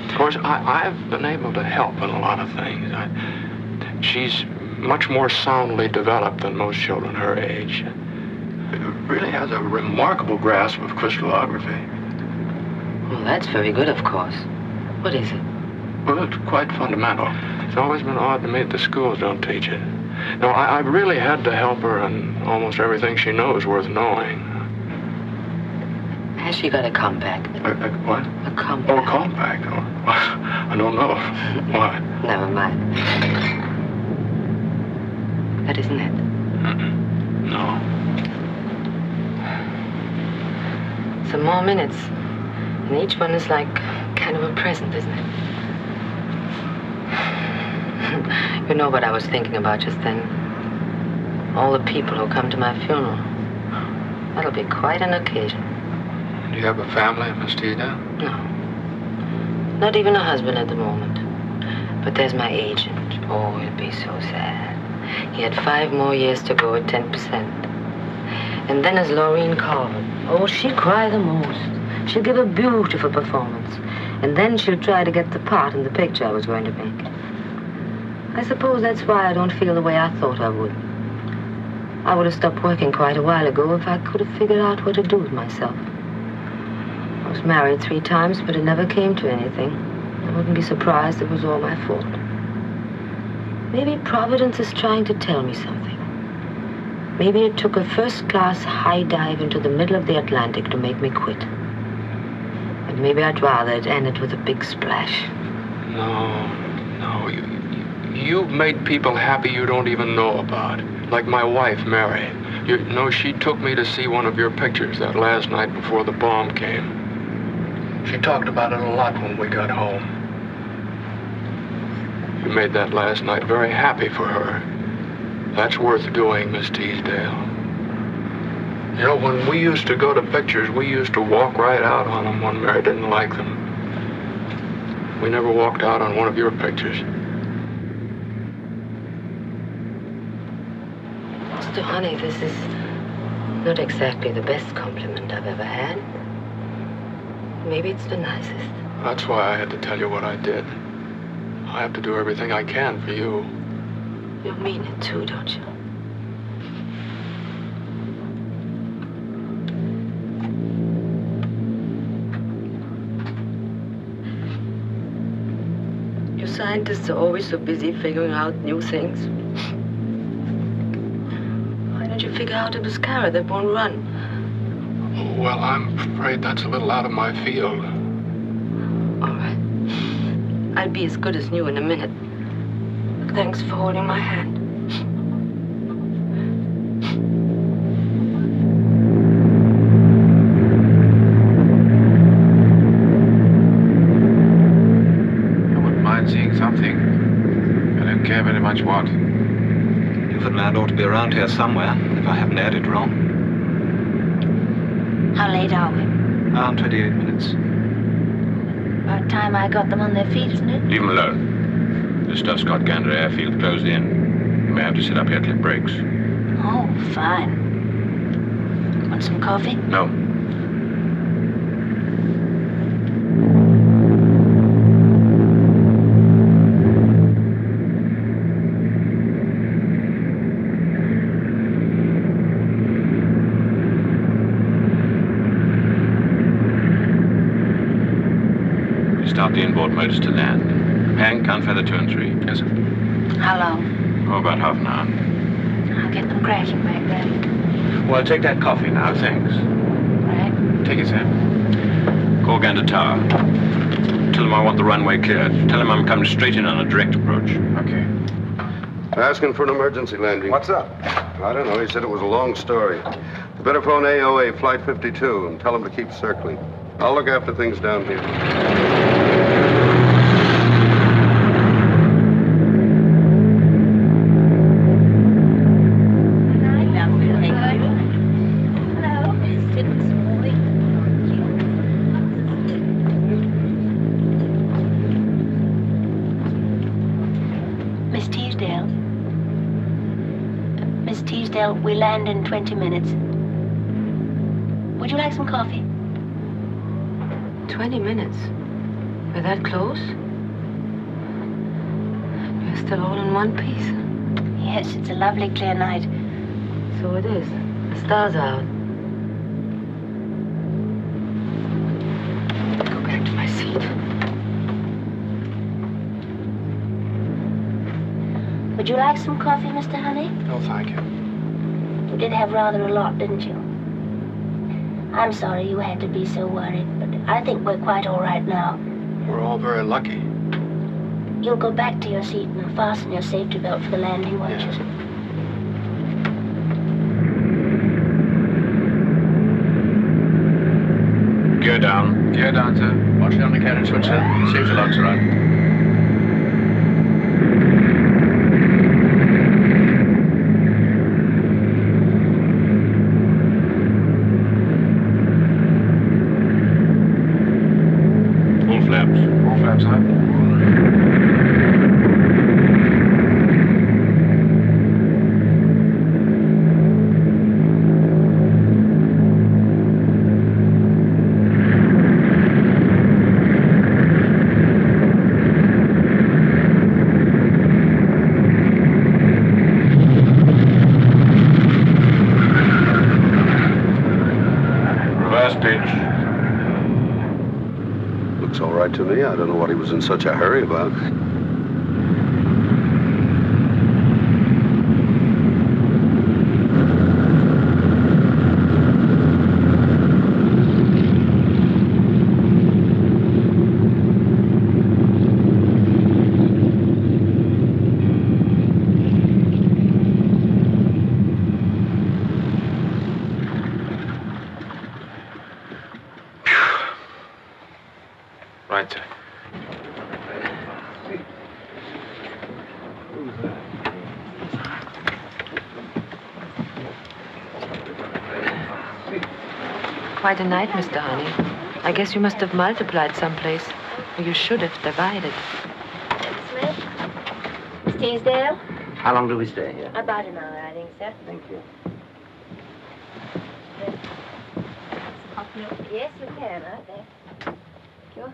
Of course, I've been able to help in a lot of things. She's much more soundly developed than most children her age. Really has a remarkable grasp of crystallography.
Well, that's very good, of course. What is it?
Well, it's quite fundamental. It's always been odd to me that the schools don't teach it. No, I've really had to help her in almost everything she knows worth knowing.
Has she got a compact?
What?
A compact.
Oh, a compact. Oh, I don't know. Why?
Never mind. That isn't it?
No.
Some more minutes. And each one is like kind of a present, isn't it? You know what I was thinking about just then? All the people who come to my funeral. That'll be quite an occasion.
Do you have a family, Miss Teasdale?
No. Not even a husband at the moment. But there's my agent. Oh, he'll be so sad. He had 5 more years to go at 10%. And then there's Laureen Carver. Oh, she'll cry the most. She'll give a beautiful performance. And then she'll try to get the part in the picture I was going to make. I suppose that's why I don't feel the way I thought I would. I would have stopped working quite a while ago if I could have figured out what to do with myself. I was married 3 times, but it never came to anything. I wouldn't be surprised if it was all my fault. Maybe Providence is trying to tell me something. Maybe it took a first-class high dive into the middle of the Atlantic to make me quit. And maybe I'd rather it ended with a big splash.
No, you've made people happy you don't even know about. Like my wife, Mary. You know, she took me to see one of your pictures that last night before the bomb came. She talked about it a lot when we got home. You made that last night very happy for her. That's worth doing, Miss Teasdale. You know, when we used to go to pictures, we used to walk right out on them when Mary didn't like them. We never walked out on one of your pictures.
Mr. Honey, this is not exactly the best compliment I've ever had. Maybe it's the nicest.
That's why I had to tell you what I did. I have to do everything I can for you.
You mean it too, don't you? You scientists are always so busy figuring out new things. Why don't you figure out a mascara that won't run?
Well, I'm afraid that's a little out of my field.
All right. I'll be as good as new in a minute. Thanks for holding my hand.
I wouldn't mind seeing something. I don't care very much what.
Newfoundland ought to be around here somewhere, if I haven't had it wrong.
How late are we?
28 minutes.
About time I got them on their feet, isn't it?
Leave them alone. The Stuff Scott Gander airfield closed in. You may have to sit up here till it breaks.
Oh, fine. Want some coffee?
No.
transport motors to land. Hank, count feather 2 and 3.
Yes, sir.
How long?
Oh, about half an hour.
I'll get them cracking back ready.
Well, take that coffee now, thanks.
Right.
Take it, sir. Call Gander Tower. Tell him I want the runway cleared. Tell him I'm coming straight in on a direct approach.
Okay.
Asking for an emergency landing.
What's up?
I don't know. He said it was a long story. You better phone AOA, Flight 52, and tell him to keep circling. I'll look after things down here.
We land in 20 minutes. Would you like some coffee?
20 minutes? We're that close? We're still all in one piece.
Yes, it's a lovely clear night.
So it is. The stars are out. Go back to my seat.
Would you like some coffee, Mr. Honey?
No, thank you.
You did have rather a lot, didn't you? I'm sorry you had to be so worried, but I think we're quite all right now.
We're all very lucky.
You'll go back to your seat and fasten your safety belt for the landing, won't
Yes.
you?
Gear down.
Gear down, sir. Watch down the carriage switch, sir. Safety locks are on.
To me, I don't know what he was in such a hurry about.
Right, sir.
Quite a night, Mr. Honey. I guess you must have multiplied someplace. Or you should have divided.
Smith? Miss Teasdale?
How long do we stay here?
About an hour, I think, sir.
Thank you.
Yes, you can, right there. Sure.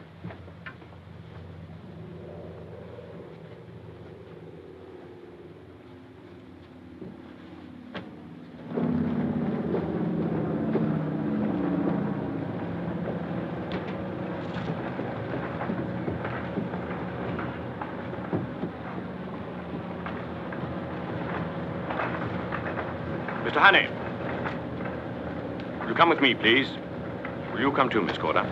Mr. Honey, will you come with me, please? Will you come too, Miss Corder?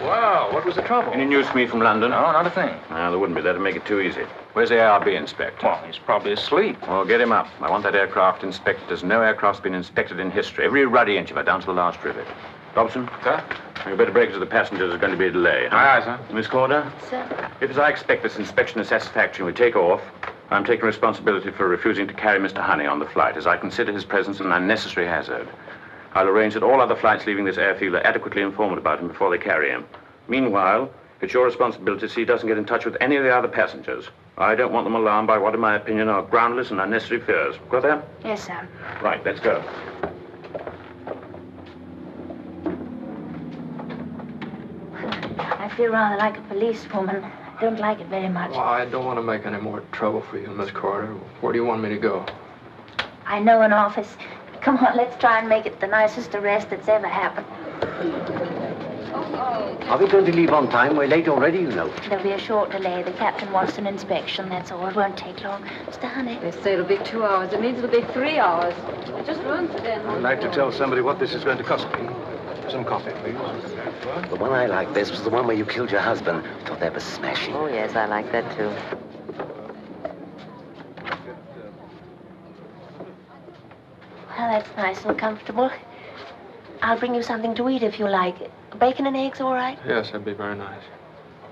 Well, what was the trouble?
Any news for me from London?
No, not a thing.
There wouldn't be. That'd make it too easy. Where's the ARB inspector?
Well, he's probably asleep.
Well, get him up. I want that aircraft inspected as no aircraft's been inspected in history. Every ruddy inch of it, down to the last rivet. Dobson?
Sir?
You better break it to the passengers. There's going to be a delay. Huh?
Aye, aye, sir.
Miss Corder?
Sir?
If, as I expect, this inspection is satisfactory and we take off, I'm taking responsibility for refusing to carry Mr. Honey on the flight, as I consider his presence an unnecessary hazard. I'll arrange that all other flights leaving this airfield are adequately informed about him before they carry him. Meanwhile, it's your responsibility to see he doesn't get in touch with any of the other passengers. I don't want them alarmed by what, in my opinion, are groundless and unnecessary fears. Got that?
Yes, sir.
Right, let's go.
I feel rather like a policewoman. I don't like it very much.
Well, I don't want to make any more trouble for you, Miss Corder. Where do you want me to go?
I know an office. Come on, let's try and make it the nicest arrest that's ever happened.
Are we going to leave on time? We're late already, you know.
There'll be a short delay. The captain wants an inspection, that's all. It won't take long. Mr. Honey.
They say it'll be 2 hours. It means it'll be 3 hours. I just ruined for them.
I'd like to tell somebody what this is going to cost me. Some coffee, please.
The one I liked best was the one where you killed your husband. I thought that was smashing.
Oh, yes, I like that, too.
Well, that's nice and comfortable. I'll bring you something to eat if you like. Bacon and eggs, all right?
Yes, that'd be very nice.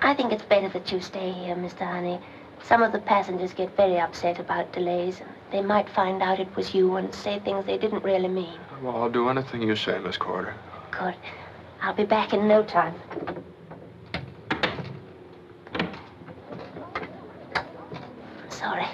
I think it's better that you stay here, Mr. Honey. Some of the passengers get very upset about delays. They might find out it was you and say things they didn't really mean.
Well, I'll do anything you say, Miss Corder.
Good. I'll be back in no time. Sorry.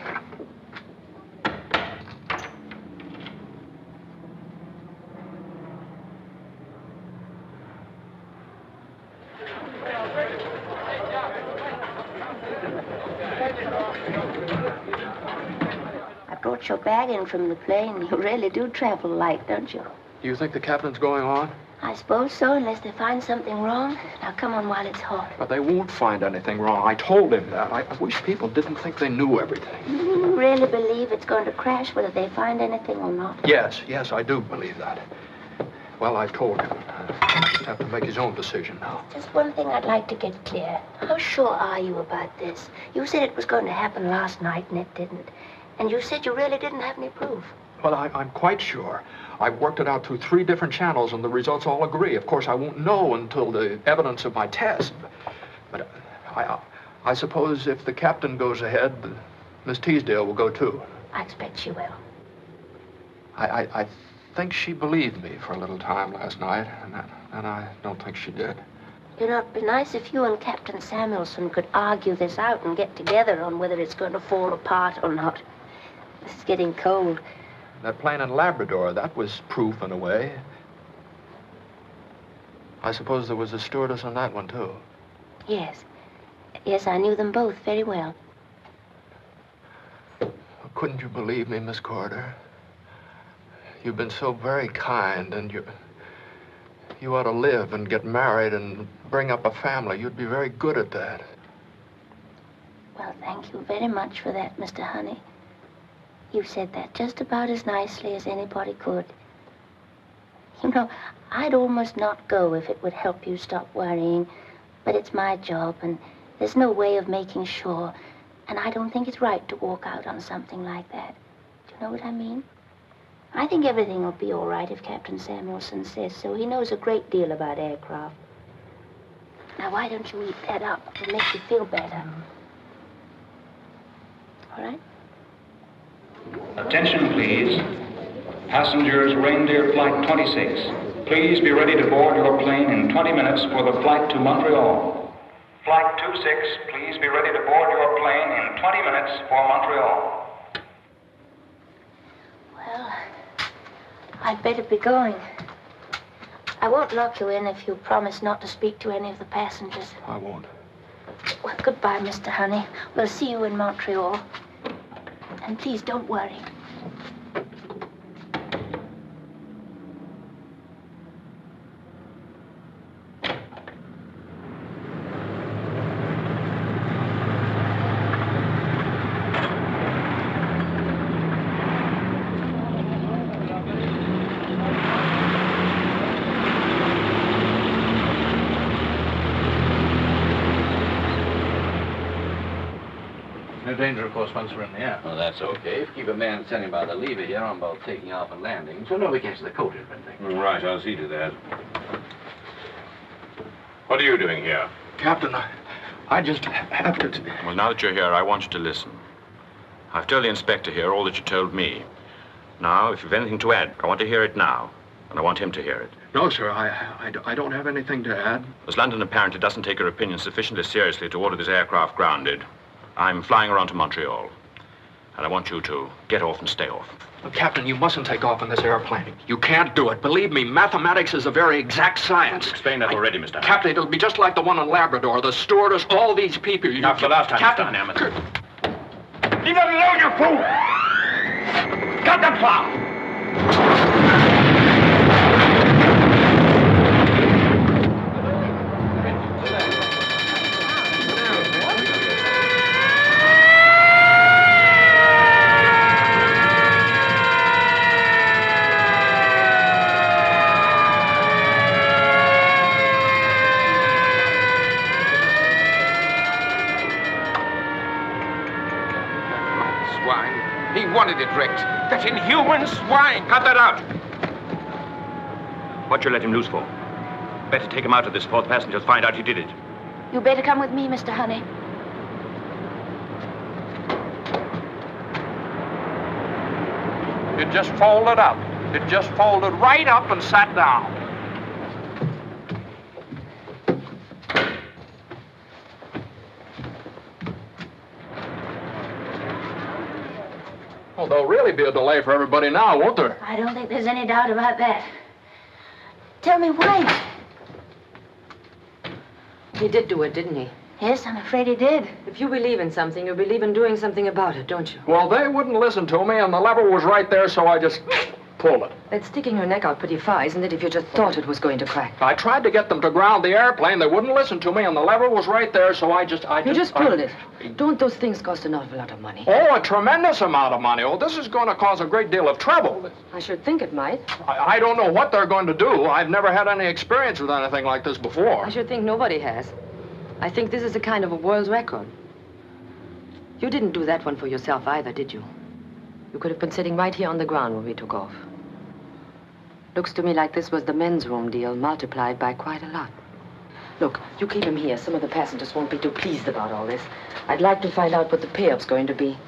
I brought your bag in from the plane. You really do travel light, don't you?
Do you think the captain's going on?
I suppose so, unless they find something wrong. Now, come on while it's hot.
But they won't find anything wrong. I told him that. I wish people didn't think they knew everything.
You really believe it's going to crash whether they find anything or not?
Yes, I do believe that. Well, I've told him. He'll just have to make his own decision now.
Just one thing I'd like to get clear. How sure are you about this? You said it was going to happen last night, and it didn't. And you said you really didn't have any proof.
Well, I'm quite sure. I've worked it out through 3 different channels, and the results all agree. Of course, I won't know until the evidence of my test. But I suppose if the captain goes ahead, Miss Teasdale will go too.
I expect she will.
I think she believed me for a little time last night, and I don't think she did.
You know, it'd be nice if you and Captain Samuelson could argue this out and get together on whether it's going to fall apart or not. This is getting cold.
That plane in Labrador, that was proof in a way. I suppose there was a stewardess on that one, too.
Yes. Yes, I knew them both very well.
Couldn't you believe me, Miss Corder? You've been so very kind, and you ought to live and get married and bring up a family. You'd be very good at that.
Well, thank you very much for that, Mr. Honey. You said that just about as nicely as anybody could. You know, I'd almost not go if it would help you stop worrying. But it's my job, and there's no way of making sure. And I don't think it's right to walk out on something like that. Do you know what I mean? I think everything will be all right if Captain Samuelson says so. He knows a great deal about aircraft. Now, why don't you eat that up? It'll make you feel better. All right?
Attention, please. Passengers, Reindeer Flight 26. Please be ready to board your plane in 20 minutes for the flight to Montreal. Flight 26, please be ready to board your plane in 20 minutes for Montreal.
Well, I'd better be going. I won't lock you in if you promise not to speak to any of the passengers.
I won't.
Well, goodbye, Mr. Honey. We'll see you in Montreal. And please don't worry.
No danger, of course, once we're in the air.
Well, that's okay. If you keep a man standing by the lever here on both taking off and landing, so nobody catches the coat or anything.
Right, I'll see to that. What are you doing here?
Captain, I just have to...
Well, now that you're here, I want you to listen. I've told the inspector here all that you told me. Now, if you've anything to add, I want to hear it now. And I want him to hear it.
No, sir, I don't have anything to add.
As London apparently doesn't take your opinion sufficiently seriously to order this aircraft grounded, I'm flying around to Montreal. And I want you to get off and stay off.
Well, Captain, you mustn't take off in this airplane. You can't do it. Believe me, mathematics is a very exact science.
I've explained that already, Mr. Hammond.
Captain, it'll be just like the one in Labrador. The stewardess, all these people.
Now, for the last time,
Captain,
Mr. Hammond.
Leave that alone, you fool! Cut that plow!
wanted it wrecked. That inhuman swine!
Cut that out! What you let him loose for? Better take him out of this before the passengers find out you did it.
You better come with me, Mr. Honey.
It just folded up. It just folded right up and sat down. Well, there'll really be a delay for everybody now, won't there?
I don't think there's any doubt about that. Tell me why.
He did do it, didn't he?
Yes, I'm afraid he did.
If you believe in something, you believe in doing something about it, don't you?
Well, they wouldn't listen to me, and the lever was right there, so I just pulled it.
That's sticking your neck out pretty far, isn't it, if you just thought it was going to crack?
I tried to get them to ground the airplane. They wouldn't listen to me, and the lever was right there, so I just
pulled it. Don't those things cost an awful lot of money?
Oh, a tremendous amount of money. Oh, this is going to cause a great deal of trouble.
I should think it might.
I don't know what they're going to do. I've never had any experience with anything like this before.
I should think nobody has. I think this is a kind of a world record. You didn't do that one for yourself either, did you? You could have been sitting right here on the ground when we took off. Looks to me like this was the men's room deal multiplied by quite a lot. Look, you keep him here. Some of the passengers won't be too pleased about all this. I'd like to find out what the payoff's going to be.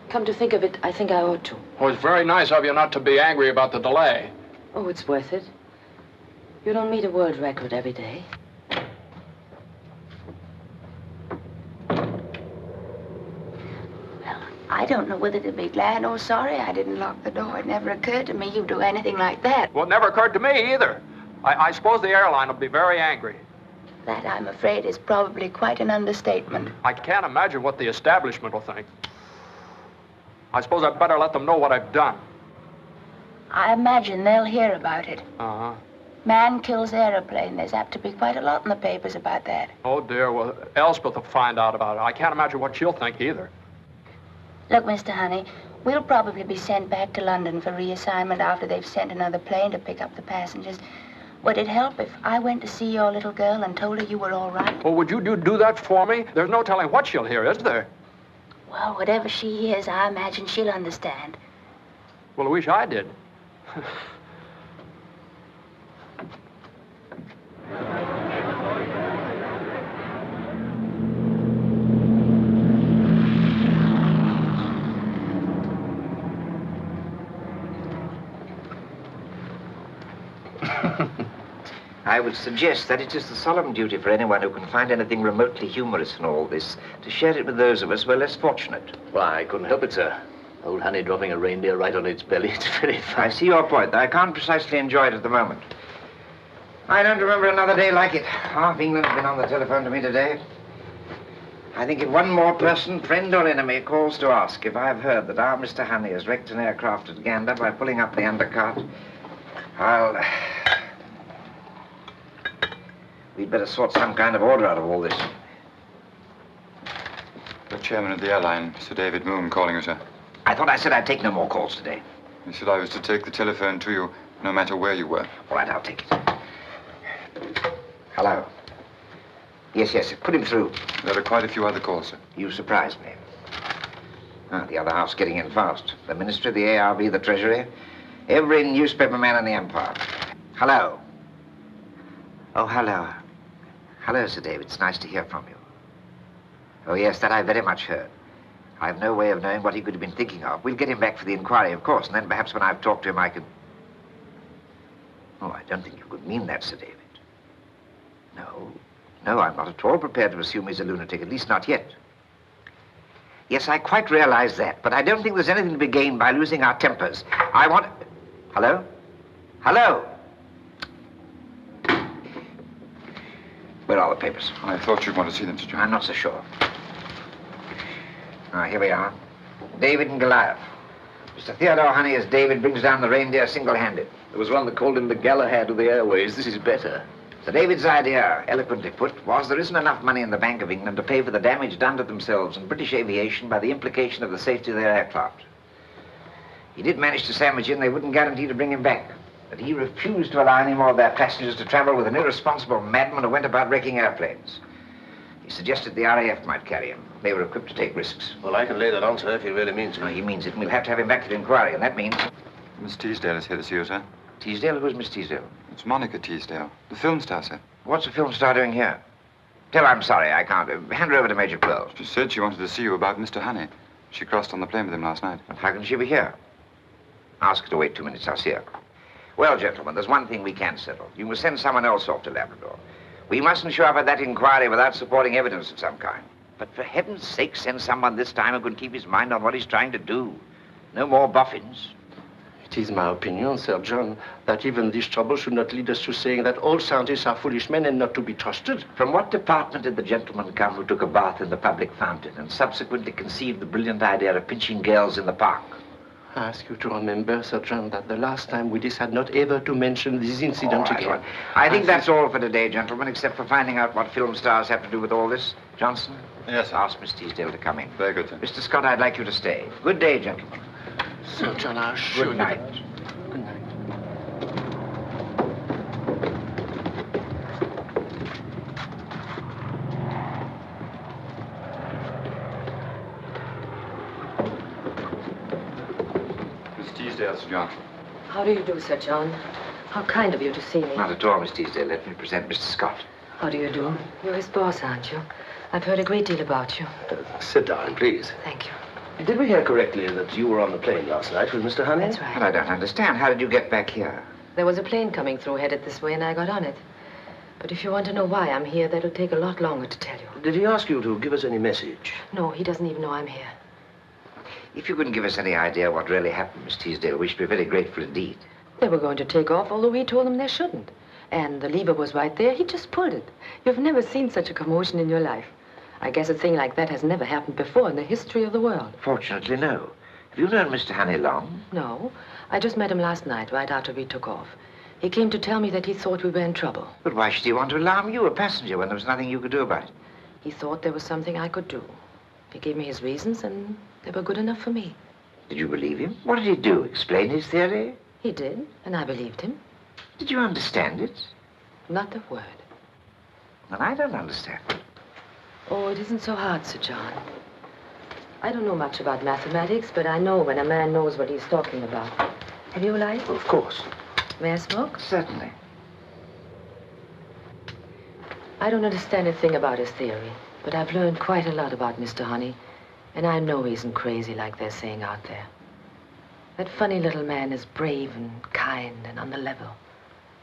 Come to think of it, I think I ought to.
Oh, it's very nice of you not to be angry about the delay.
Oh, it's worth it. You don't meet a world record every day.
I don't know whether to be glad or sorry I didn't lock the door. It never occurred to me you'd do anything like that.
Well, it never occurred to me either. I suppose the airline will be very angry.
That, I'm afraid, is probably quite an understatement.
I can't imagine what the establishment will think. I suppose I'd better let them know what I've done.
I imagine they'll hear about it.
Uh-huh.
Man kills airplane. There's apt to be quite a lot in the papers about that.
Oh, dear. Well, Elspeth will find out about it. I can't imagine what she'll think either.
Look, Mr. Honey, we'll probably be sent back to London for reassignment after they've sent another plane to pick up the passengers. Would it help if I went to see your little girl and told her you were all right?
Well, would you do that for me? There's no telling what she'll hear, is there?
Well, whatever she hears, I imagine she'll understand.
Well, I wish I did.
I would suggest that it is the solemn duty for anyone who can find anything remotely humorous in all this to share it with those of us who are less fortunate.
Why, I couldn't help it, sir. Old Honey dropping a reindeer right on its belly. It's very funny.
I see your point, though I can't precisely enjoy it at the moment. I don't remember another day like it. Half England's been on the telephone to me today. I think if one more person, friend or enemy, calls to ask if I've heard that our Mr. Honey has wrecked an aircraft at Gander by pulling up the undercart, we'd better sort some kind of order out of all this.
The chairman of the airline, Sir David Moon, calling you, sir.
I thought I said I'd take no more calls today.
He said I was to take the telephone to you, no matter where you were.
All right, I'll take it. Hello. Yes, put him through.
There are quite a few other calls, sir.
You surprised me. The other half's getting in fast. The Ministry, the ARB, the Treasury, every newspaper man in the Empire. Hello. Oh, hello. Hello, Sir David. It's nice to hear from you. Oh, yes, that I very much heard. I've no way of knowing what he could have been thinking of. We'll get him back for the inquiry, of course, and then perhaps when I've talked to him, I can... Oh, I don't think you could mean that, Sir David. No, I'm not at all prepared to assume he's a lunatic, at least not yet. Yes, I quite realize that, but I don't think there's anything to be gained by losing our tempers. I want... Hello? Hello? Where are the papers?
I thought you'd want to see them, Sir John.
I'm not so sure. Here we are. David and Goliath. Mr. Theodore Honey as David brings down the reindeer single-handed.
There was one that called him the Galahad of the airways. This is better.
Sir David's idea, eloquently put, was there isn't enough money in the Bank of England to pay for the damage done to themselves and British aviation by the implication of the safety of their aircraft. He did manage to sandwich in they wouldn't guarantee to bring him back, but he refused to allow any more of their passengers to travel with an irresponsible madman who went about wrecking airplanes. He suggested the RAF might carry him. They were equipped to take risks.
Well, I can lay that on, sir, if he really means it.
No, he means it, and we'll have to have him back to the inquiry, and that means...
Miss Teasdale is here to see you, sir.
Teasdale? Who's Miss Teasdale?
It's Monica Teasdale, the film star, sir.
What's the film star doing here? Tell her I'm sorry, I can't. Hand her over to Major Pearl.
She said she wanted to see you about Mr. Honey. She crossed on the plane with him last night.
How can she be here? Ask her to wait 2 minutes. I'll see her. Well, gentlemen, there's one thing we can settle. You must send someone else off to Labrador. We mustn't show up at that inquiry without supporting evidence of some kind. But for heaven's sake, send someone this time who can keep his mind on what he's trying to do. No more boffins.
It is my opinion, Sir John, that even this trouble should not lead us to saying that all scientists are foolish men and not to be trusted.
From what department did the gentleman come who took a bath in the public fountain and subsequently conceived the brilliant idea of pinching girls in the park?
I ask you to remember, Sir John, that the last time we decided not ever to mention this incident again.
Right. I think that's all for today, gentlemen, except for finding out what film stars have to do with all this. Johnson?
Yes, sir.
Ask Miss Teasdale to come in.
Very good, sir.
Mr. Scott, I'd like you to stay. Good day, gentlemen.
Sir John, I assure you.
Good night.
Good night.
Miss Teasdale, Sir John.
How do you do, Sir John? How kind of you to see me.
Not at all, Miss Teasdale. Let me present Mr. Scott.
How do you do? You're his boss, aren't you? I've heard a great deal about you.
Sit down, please.
Thank you.
Did we hear correctly that you were on the plane last night with Mr. Honey?
That's right.
But I don't understand. How did you get back here?
There was a plane coming through headed this way, and I got on it. But if you want to know why I'm here, that'll take a lot longer to tell you.
Did he ask you to give us any message?
No, he doesn't even know I'm here.
If you couldn't give us any idea what really happened, Miss Teasdale, we should be very grateful indeed.
They were going to take off, although we told them they shouldn't. And the lever was right there. He just pulled it. You've never seen such a commotion in your life. I guess a thing like that has never happened before in the history of the world.
Fortunately, no. Have you known Mr. Honey long?
No. I just met him last night, right after we took off. He came to tell me that he thought we were in trouble.
But why should he want to alarm you, a passenger, when there was nothing you could do about it?
He thought there was something I could do. He gave me his reasons, and they were good enough for me.
Did you believe him? What did he do? Explain his theory?
He did, and I believed him.
Did you understand it?
Not a word.
Well, I don't understand.
Oh, it isn't so hard, Sir John. I don't know much about mathematics, but I know when a man knows what he's talking about. Have you a light?
Well, of course.
May I smoke?
Certainly.
I don't understand a thing about his theory, but I've learned quite a lot about Mr. Honey, and I know he isn't crazy like they're saying out there. That funny little man is brave and kind and on the level,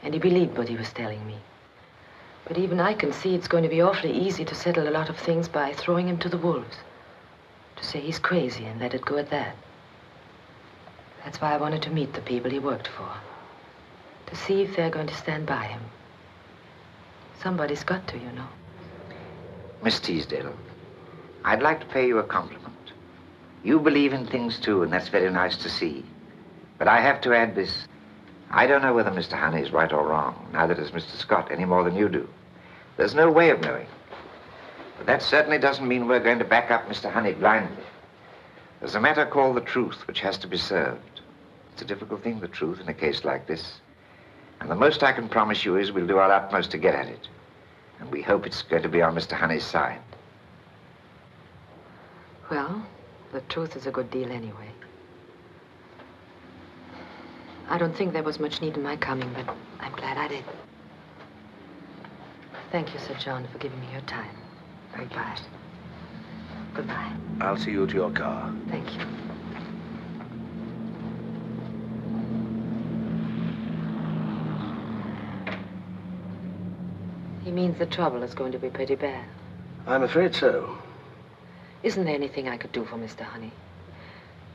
and he believed what he was telling me. But even I can see it's going to be awfully easy to settle a lot of things by throwing him to the wolves. To say he's crazy and let it go at that. That's why I wanted to meet the people he worked for. To see if they're going to stand by him. Somebody's got to, you know.
Miss Teasdale, I'd like to pay you a compliment. You believe in things, too, and that's very nice to see. But I have to add this. I don't know whether Mr. Honey is right or wrong. Neither does Mr. Scott, any more than you do. There's no way of knowing. But that certainly doesn't mean we're going to back up Mr. Honey blindly. There's a matter called the truth, which has to be served. It's a difficult thing, the truth, in a case like this. And the most I can promise you is we'll do our utmost to get at it. And we hope it's going to be on Mr. Honey's side.
Well, the truth is a good deal anyway. I don't think there was much need in my coming, but I'm glad I did. Thank you, Sir John, for giving me your time. Goodbye. Goodbye.
I'll see you to your car.
Thank you. He means the trouble is going to be pretty bad.
I'm afraid so.
Isn't there anything I could do for Mr. Honey?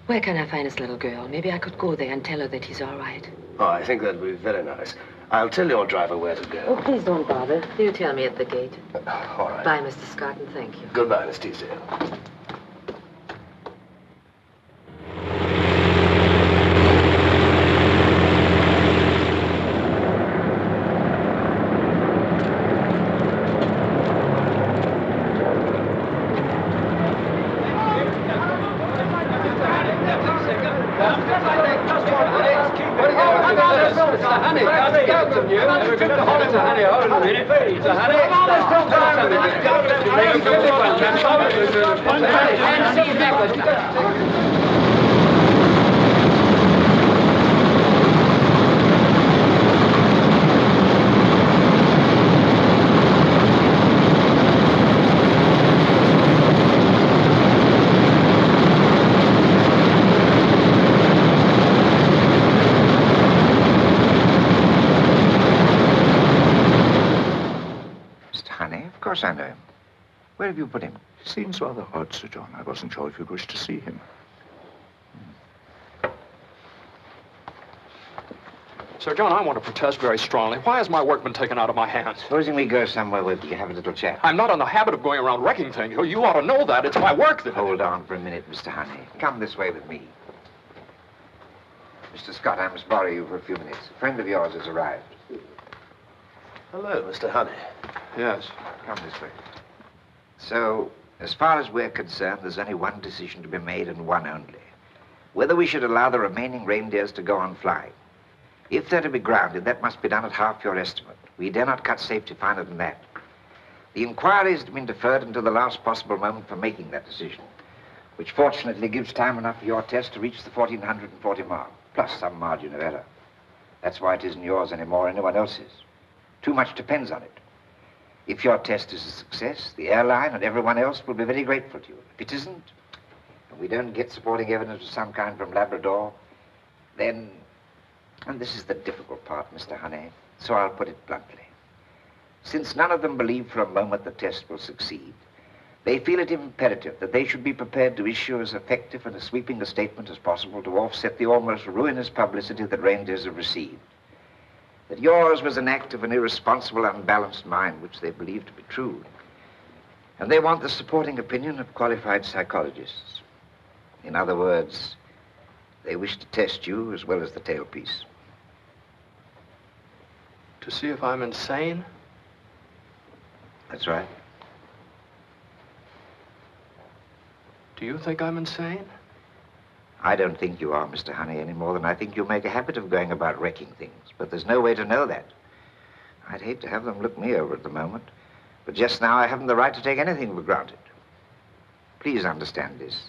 Where can I find his little girl? Maybe I could go there and tell her that he's all right.
Oh, I think that'd be very nice. I'll tell your driver where to go.
Oh, please don't bother. You tell me at the gate.
All right.
Bye, Mr. Scott, and thank you.
Goodbye, Miss Teasdale.
Of course I know him. Where have you put him?
Seems rather odd, Sir John. I wasn't sure if you'd wish to see him.
Sir John, I want to protest very strongly. Why has my work been taken out of my hands?
Supposing we go somewhere where we can have a little chat.
I'm not in the habit of going around wrecking things. You ought to know that. It's my work that...
Hold on for a minute, Mr. Honey. Come this way with me. Mr. Scott, I must borrow you for a few minutes. A friend of yours has arrived.
Hello, Mr. Honey.
Yes.
Come this way. So, as far as we're concerned, there's only one decision to be made and one only. Whether we should allow the remaining reindeers to go on flying. If they're to be grounded, that must be done at half your estimate. We dare not cut safety finer than that. The inquiry has been deferred until the last possible moment for making that decision, which fortunately gives time enough for your test to reach the 1440 mark, plus some margin of error. That's why it isn't yours anymore, anyone else's. Too much depends on it. If your test is a success, the airline and everyone else will be very grateful to you. If it isn't, and we don't get supporting evidence of some kind from Labrador, then, and this is the difficult part, Mr. Honey, so I'll put it bluntly. Since none of them believe for a moment the test will succeed, they feel it imperative that they should be prepared to issue as effective and as sweeping a statement as possible to offset the almost ruinous publicity that reindeers have received. That yours was an act of an irresponsible, unbalanced mind, which they believe to be true. And they want the supporting opinion of qualified psychologists. In other words, they wish to test you as well as the tailpiece.
To see if I'm insane?
That's right.
Do you think I'm insane?
I don't think you are, Mr. Honey, any more than I think you make a habit of going about wrecking things. But there's no way to know that. I'd hate to have them look me over at the moment. But just now, I haven't the right to take anything for granted. Please understand this.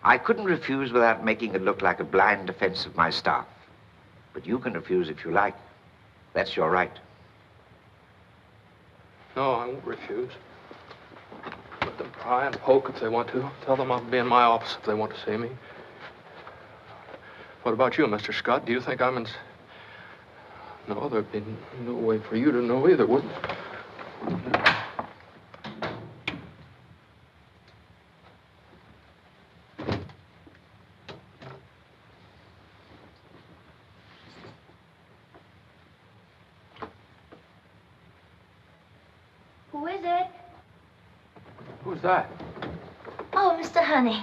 I couldn't refuse without making it look like a blind defense of my staff. But you can refuse if you like. That's your right.
No, I won't refuse. Let them pry and poke if they want to. Tell them I'll be in my office if they want to see me. What about you, Mr. Scott? Do you think I'm No, there'd be no way for you to know either, would there?
Who is it?
Who's that?
Oh, Mr. Honey.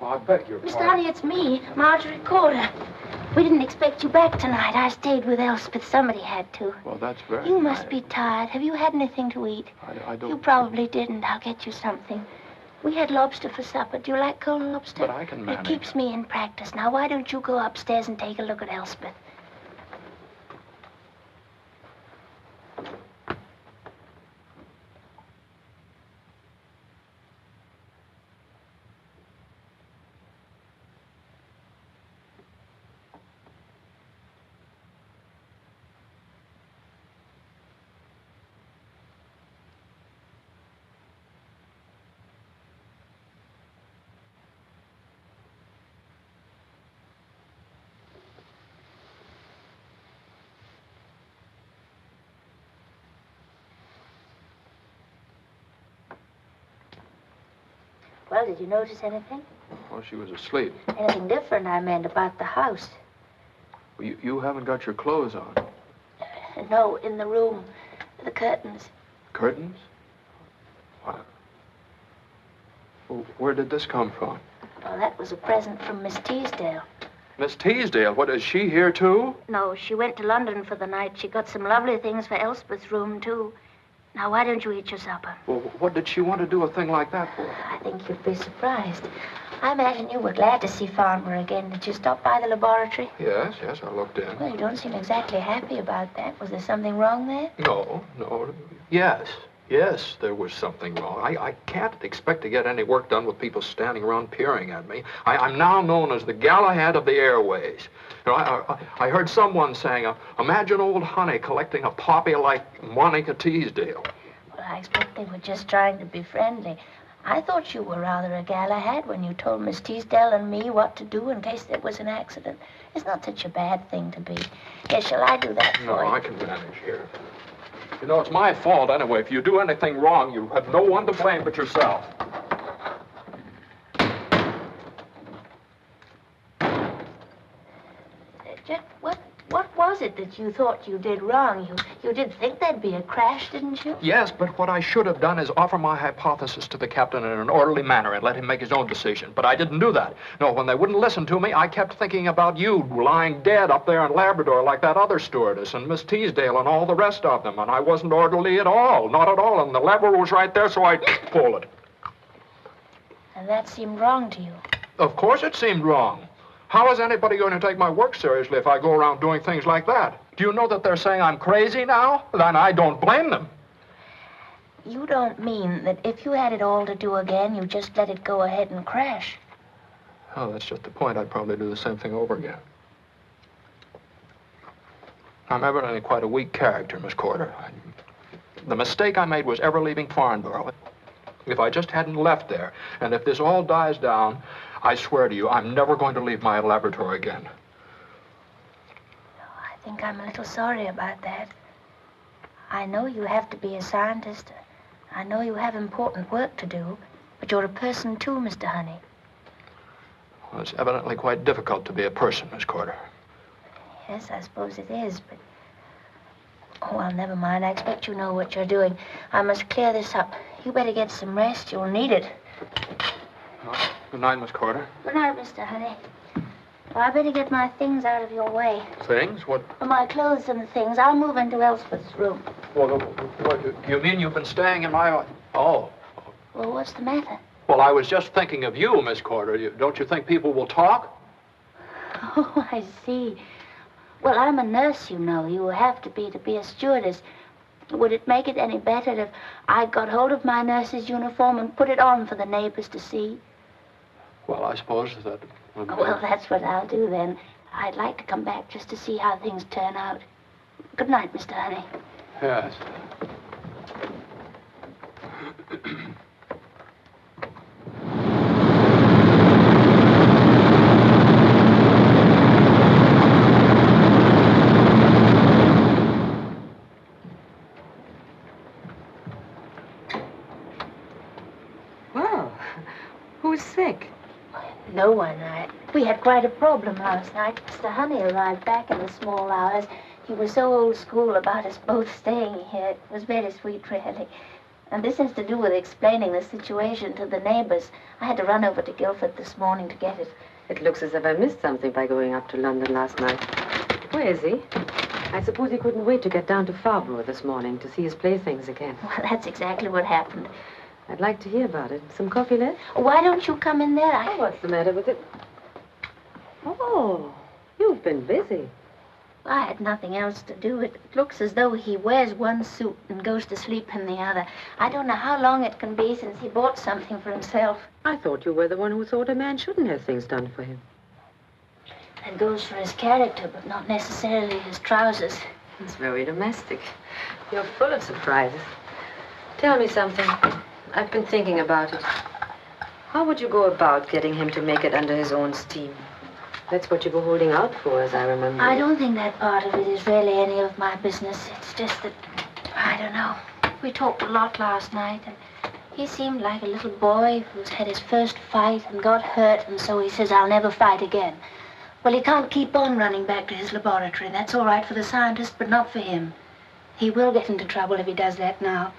Well, I beg your
Mr.
pardon.
Honey, it's me, Marjorie Corder. We didn't expect you back tonight. I stayed with Elspeth. Somebody had to.
Well, that's very
You must be tired. Have you had anything to eat?
I don't...
You probably didn't. I'll get you something. We had lobster for supper. Do you like cold lobster?
But I can manage.
It keeps me in practice. Now, why don't you go upstairs and take a look at Elspeth? Well, did you notice anything?
Well, she was asleep.
Anything different, I meant, about the house?
Well, you haven't got your clothes on.
No, in the room. The curtains.
Curtains? What? Well, where did this come from?
Oh, that was a present from Miss Teasdale.
Miss Teasdale? What, is she here, too?
No, she went to London for the night. She got some lovely things for Elspeth's room, too. Now, why don't you eat your supper?
Well, what did she want to do a thing like that for?
I think you'd be surprised. I imagine you were glad to see Farmer again. Did you stop by the laboratory?
Yes, I looked in.
Well, you don't seem exactly happy about that. Was there something wrong there?
No. Yes, Yes, there was something wrong. I can't expect to get any work done with people standing around peering at me. I'm now known as the Galahad of the airways. You know, I heard someone saying, imagine old Honey collecting a poppy like Monica Teasdale.
Well, I expect they were just trying to be friendly. I thought you were rather a Galahad when you told Miss Teasdale and me what to do in case there was an accident. It's not such a bad thing to be. Yes, shall I do that for you?
No, I can manage here. You know, it's my fault anyway. If you do anything wrong, you have no one to blame but yourself.
What was it that you thought you did wrong? You did think there'd be a crash, didn't you?
Yes, but what I should have done is offer my hypothesis to the captain in an orderly manner and let him make his own decision. But I didn't do that. No, when they wouldn't listen to me, I kept thinking about you lying dead up there in Labrador like that other stewardess and Miss Teasdale and all the rest of them. And I wasn't orderly at all, not at all. And the lever was right there, so I pulled it.
And that seemed wrong to you.
Of course it seemed wrong. How is anybody going to take my work seriously if I go around doing things like that? Do you know that they're saying I'm crazy now? Then I don't blame them.
You don't mean that if you had it all to do again, you just let it go ahead and crash?
Oh, that's just the point. I'd probably do the same thing over again. I'm evidently quite a weak character, Miss Corder. The mistake I made was ever leaving Farnborough. If I just hadn't left there, and if this all dies down, I swear to you, I'm never going to leave my laboratory again.
I think I'm a little sorry about that. I know you have to be a scientist. I know you have important work to do, but you're a person too, Mr. Honey.
Well, it's evidently quite difficult to be a person, Miss Corder.
Yes, I suppose it is, but... Oh, well, never mind. I expect you know what you're doing. I must clear this up. You better get some rest. You'll need it.
Oh, good night, Miss Corder.
Good night, Mr. Honey. Well, I better get my things out of your way.
Things? What?
My clothes and things. I'll move into Elspeth's room.
Well, what, you mean you've been staying in my... Oh.
Well, what's the matter?
Well, I was just thinking of you, Miss Corder. Don't you think people will talk?
Oh, I see. Well, I'm a nurse, you know. You have to be a stewardess. Would it make it any better if I got hold of my nurse's uniform and put it on for the neighbors to see?
Well, I suppose that...
Well, that's what I'll do then. I'd like to come back just to see how things turn out. Good night, Mr. Honey.
Yes.
Who's sick?
No one. We had quite a problem last night. Mr. Honey arrived back in the small hours. He was so old school about us both staying here. It was very sweet, really. And this has to do with explaining the situation to the neighbors. I had to run over to Guildford this morning to get it.
It looks as if I missed something by going up to London last night. Where is he? I suppose he couldn't wait to get down to Farnborough this morning to see his playthings again.
Well, that's exactly what happened.
I'd like to hear about it. Some coffee left?
Why don't you come in there?
Oh, what's the matter with it? Oh, you've been busy.
I had nothing else to do. It looks as though he wears one suit and goes to sleep in the other. I don't know how long it can be since he bought something for himself.
I thought you were the one who thought a man shouldn't have things done for him.
That goes for his character, but not necessarily his trousers.
It's very domestic. You're full of surprises. Tell me something. I've been thinking about it. How would you go about getting him to make it under his own steam? That's what you were holding out for, as I remember.
I don't think that part of it is really any of my business. It's just that, I don't know. We talked a lot last night, and he seemed like a little boy who's had his first fight and got hurt, and so he says, I'll never fight again. Well, he can't keep on running back to his laboratory. That's all right for the scientist, but not for him. He will get into trouble if he does that now.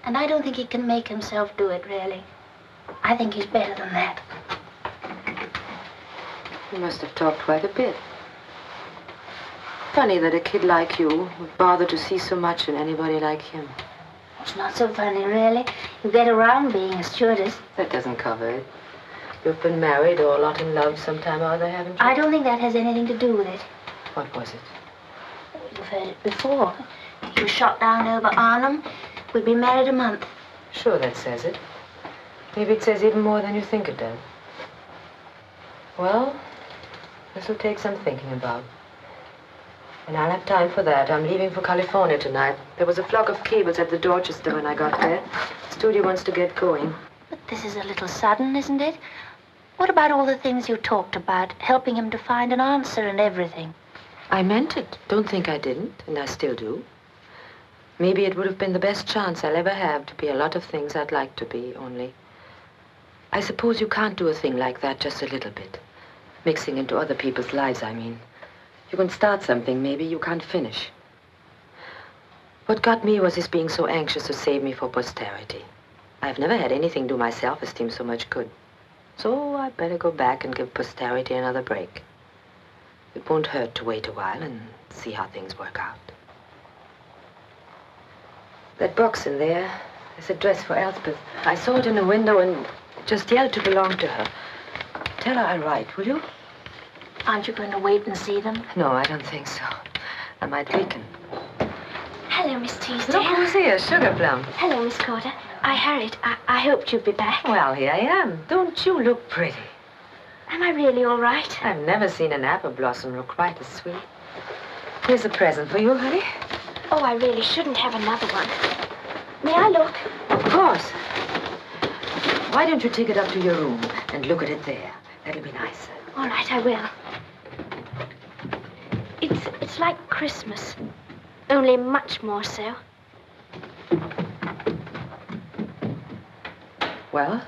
And I don't think he can make himself do it, really. I think he's better than that.
You must have talked quite a bit. Funny that a kid like you would bother to see so much in anybody like him.
It's not so funny, really. You get around being a stewardess.
That doesn't cover it. You've been married or a lot in love sometime or other, haven't you?
I don't think that has anything to do with it.
What was it?
You've heard it before. He was shot down over Arnhem. We've been married a month.
Sure, that says it. Maybe it says even more than you think it does. Well, this will take some thinking about. And I'll have time for that. I'm leaving for California tonight. There was a flock of cables at the Dorchester when I got there. The studio wants to get going.
But this is a little sudden, isn't it? What about all the things you talked about, helping him to find an answer and everything?
I meant it. Don't think I didn't, and I still do. Maybe it would have been the best chance I'll ever have to be a lot of things I'd like to be, only I suppose you can't do a thing like that just a little bit. Mixing into other people's lives, I mean. You can start something, maybe you can't finish. What got me was his being so anxious to save me for posterity. I've never had anything do my self-esteem so much good. So I'd better go back and give posterity another break. It won't hurt to wait a while and see how things work out. That box in there is a dress for Elspeth. I saw it in the window and just yelled to belong to her. Tell her I write, will you?
Aren't you going to wait and see them?
No, I don't think so. I might weaken.
Hello, Miss Teasdale.
Look who's here, Sugar Plum.
Hello, Miss Coster. I hurried. I hoped you'd be back.
Well, here I am. Don't you look pretty?
Am I really all right?
I've never seen an apple blossom look quite as sweet. Here's a present for you, honey.
Oh, I really shouldn't have another one. May I look?
Of course. Why don't you take it up to your room and look at it there? That'll be nicer.
All right, I will. It's like Christmas, only much more so.
Well?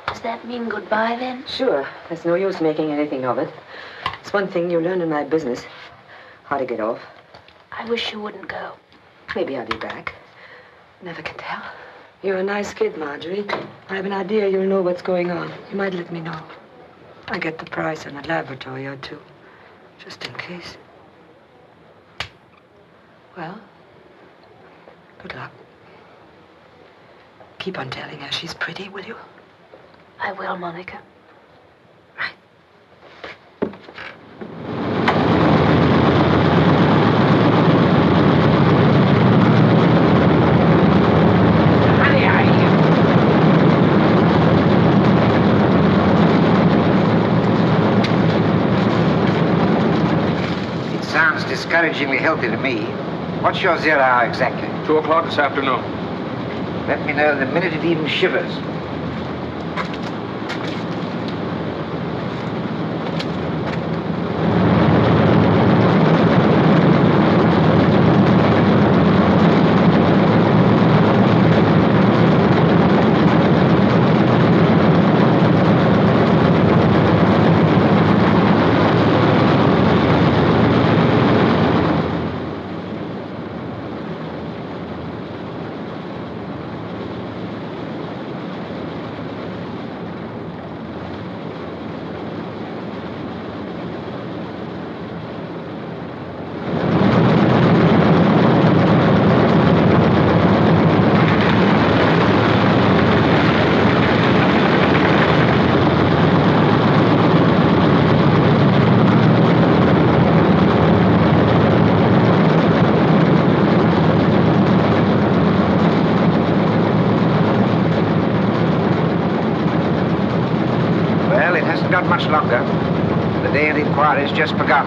Does that mean goodbye, then?
Sure. There's no use making anything of it. It's one thing you learn in my business. How to get off.
I wish you wouldn't go.
Maybe I'll be back. Never can tell. You're a nice kid, Marjorie. I have an idea you'll know what's going on. You might let me know. I get the price on a laboratory or two, just in case. Well, good luck. Keep on telling her she's pretty, will you?
I will, Monica.
Discouragingly healthy to me. What's your 0 hour exactly?
2 o'clock this afternoon.
Let me know the minute it even shivers. Not much longer. The day of the inquiry's just begun.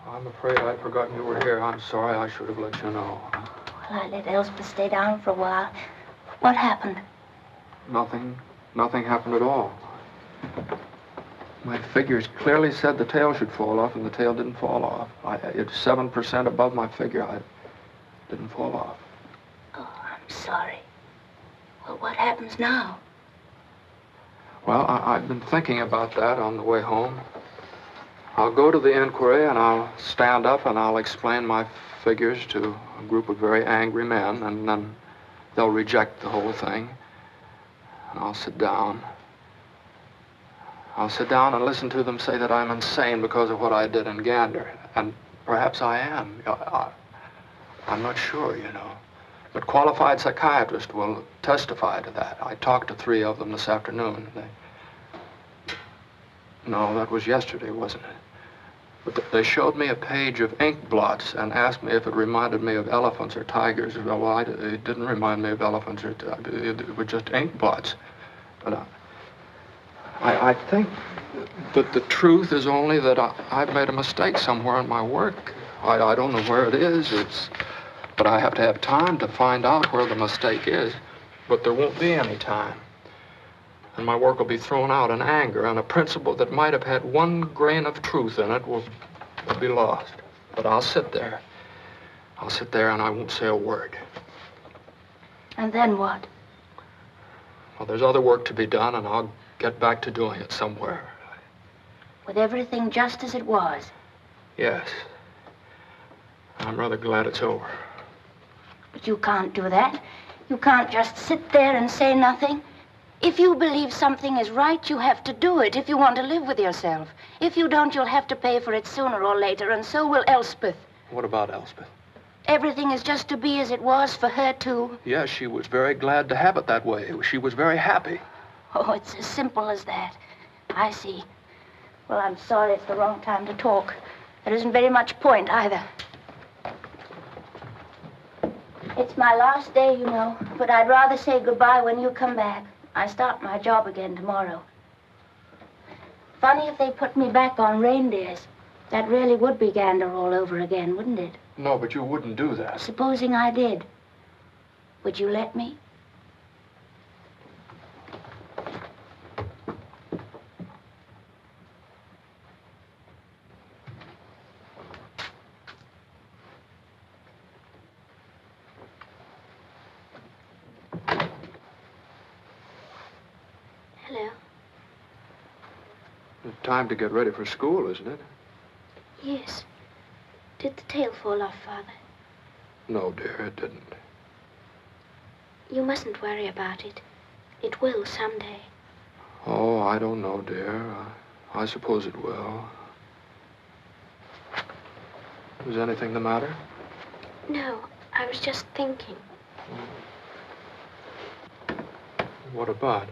I'm afraid I'd forgotten you were here. I'm sorry. I should have let you know.
Well, I let Elspeth stay down for a while. What happened?
Nothing happened at all. My figures clearly said the tail should fall off, and the tail didn't fall off. It's 7% above my figure. I didn't fall off.
Oh, I'm sorry. Well, what happens now?
Well, I've been thinking about that on the way home. I'll go to the inquiry, and I'll stand up, and I'll explain my figures to a group of very angry men, and then they'll reject the whole thing. And I'll sit down. I'll sit down and listen to them say that I'm insane because of what I did in Gander. And Perhaps I am. I'm not sure, you know. But qualified psychiatrists will testify to that. I talked to 3 of them this afternoon. No, that was yesterday, wasn't it? But they showed me a page of ink blots and asked me if it reminded me of elephants or tigers. Well, it didn't remind me of elephants or tigers. It was just ink blots. But I think that the truth is only that I've made a mistake somewhere in my work. I don't know where it is. But I have to have time to find out where the mistake is. But there won't be any time. And my work will be thrown out in anger, and a principle that might have had 1 grain of truth in it will be lost. But I'll sit there. I'll sit there and I won't say a word.
And then what?
Well, there's other work to be done, and I'll get back to doing it somewhere.
With everything just as it was?
Yes. I'm rather glad it's over.
But you can't do that. You can't just sit there and say nothing. If you believe something is right, you have to do it if you want to live with yourself. If you don't, you'll have to pay for it sooner or later, and so will Elspeth.
What about Elspeth?
Everything is just to be as it was for her, too.
Yes, she was very glad to have it that way. She was very happy.
Oh, it's as simple as that. I see. Well, I'm sorry it's the wrong time to talk. There isn't very much point, either. It's my last day, you know, but I'd rather say goodbye when you come back. I start my job again tomorrow. Funny if they put me back on reindeers. That really would be Gander all over again, wouldn't it?
No, but you wouldn't do that.
Supposing I did. Would you let me?
Hello.
It's time to get ready for school, isn't it?
Yes. Did the tail fall off, Father?
No, dear, it didn't.
You mustn't worry about it. It will someday.
Oh, I don't know, dear. I suppose it will. Is anything the matter?
No, I was just thinking.
What about?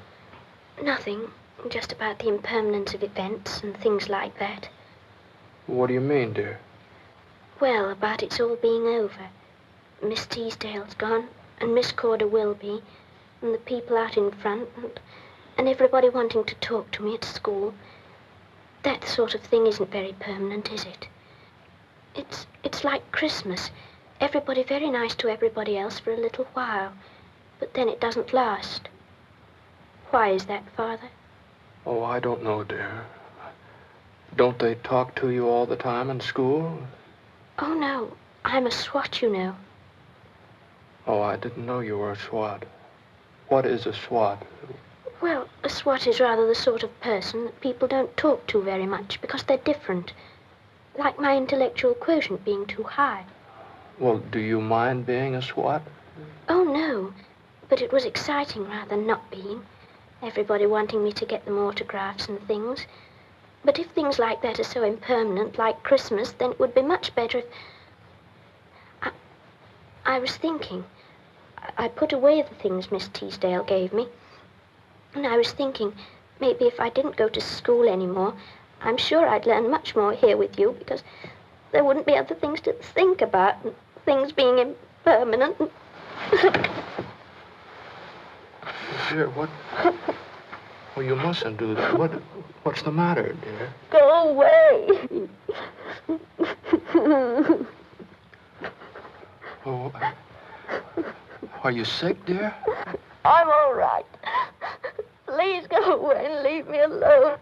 Nothing. Just about the impermanence of events and things like that.
What do you mean, dear?
Well, about it's all being over. Miss Teasdale's gone, and Miss Corder will be, and the people out in front, and everybody wanting to talk to me at school. That sort of thing isn't very permanent, is it? It's like Christmas. Everybody very nice to everybody else for a little while, but then it doesn't last. Why is that, Father?
Oh, I don't know, dear. Don't they talk to you all the time in school?
Oh, no. I'm a SWAT, you know.
Oh, I didn't know you were a SWAT. What is a SWAT?
Well, a SWAT is rather the sort of person that people don't talk to very much because they're different. Like my intellectual quotient being too high.
Well, do you mind being a SWAT?
Oh, no. But it was exciting rather than not being. Everybody wanting me to get them autographs and things. But if things like that are so impermanent, like Christmas, then it would be much better if... I was thinking. I put away the things Miss Teasdale gave me. And I was thinking, maybe if I didn't go to school anymore, I'm sure I'd learn much more here with you, because there wouldn't be other things to think about, and things being impermanent.
Dear, what? Well, you mustn't do that. What's the matter, dear?
Go away.
Oh, are you sick, dear?
I'm all right. Please go away and leave me alone.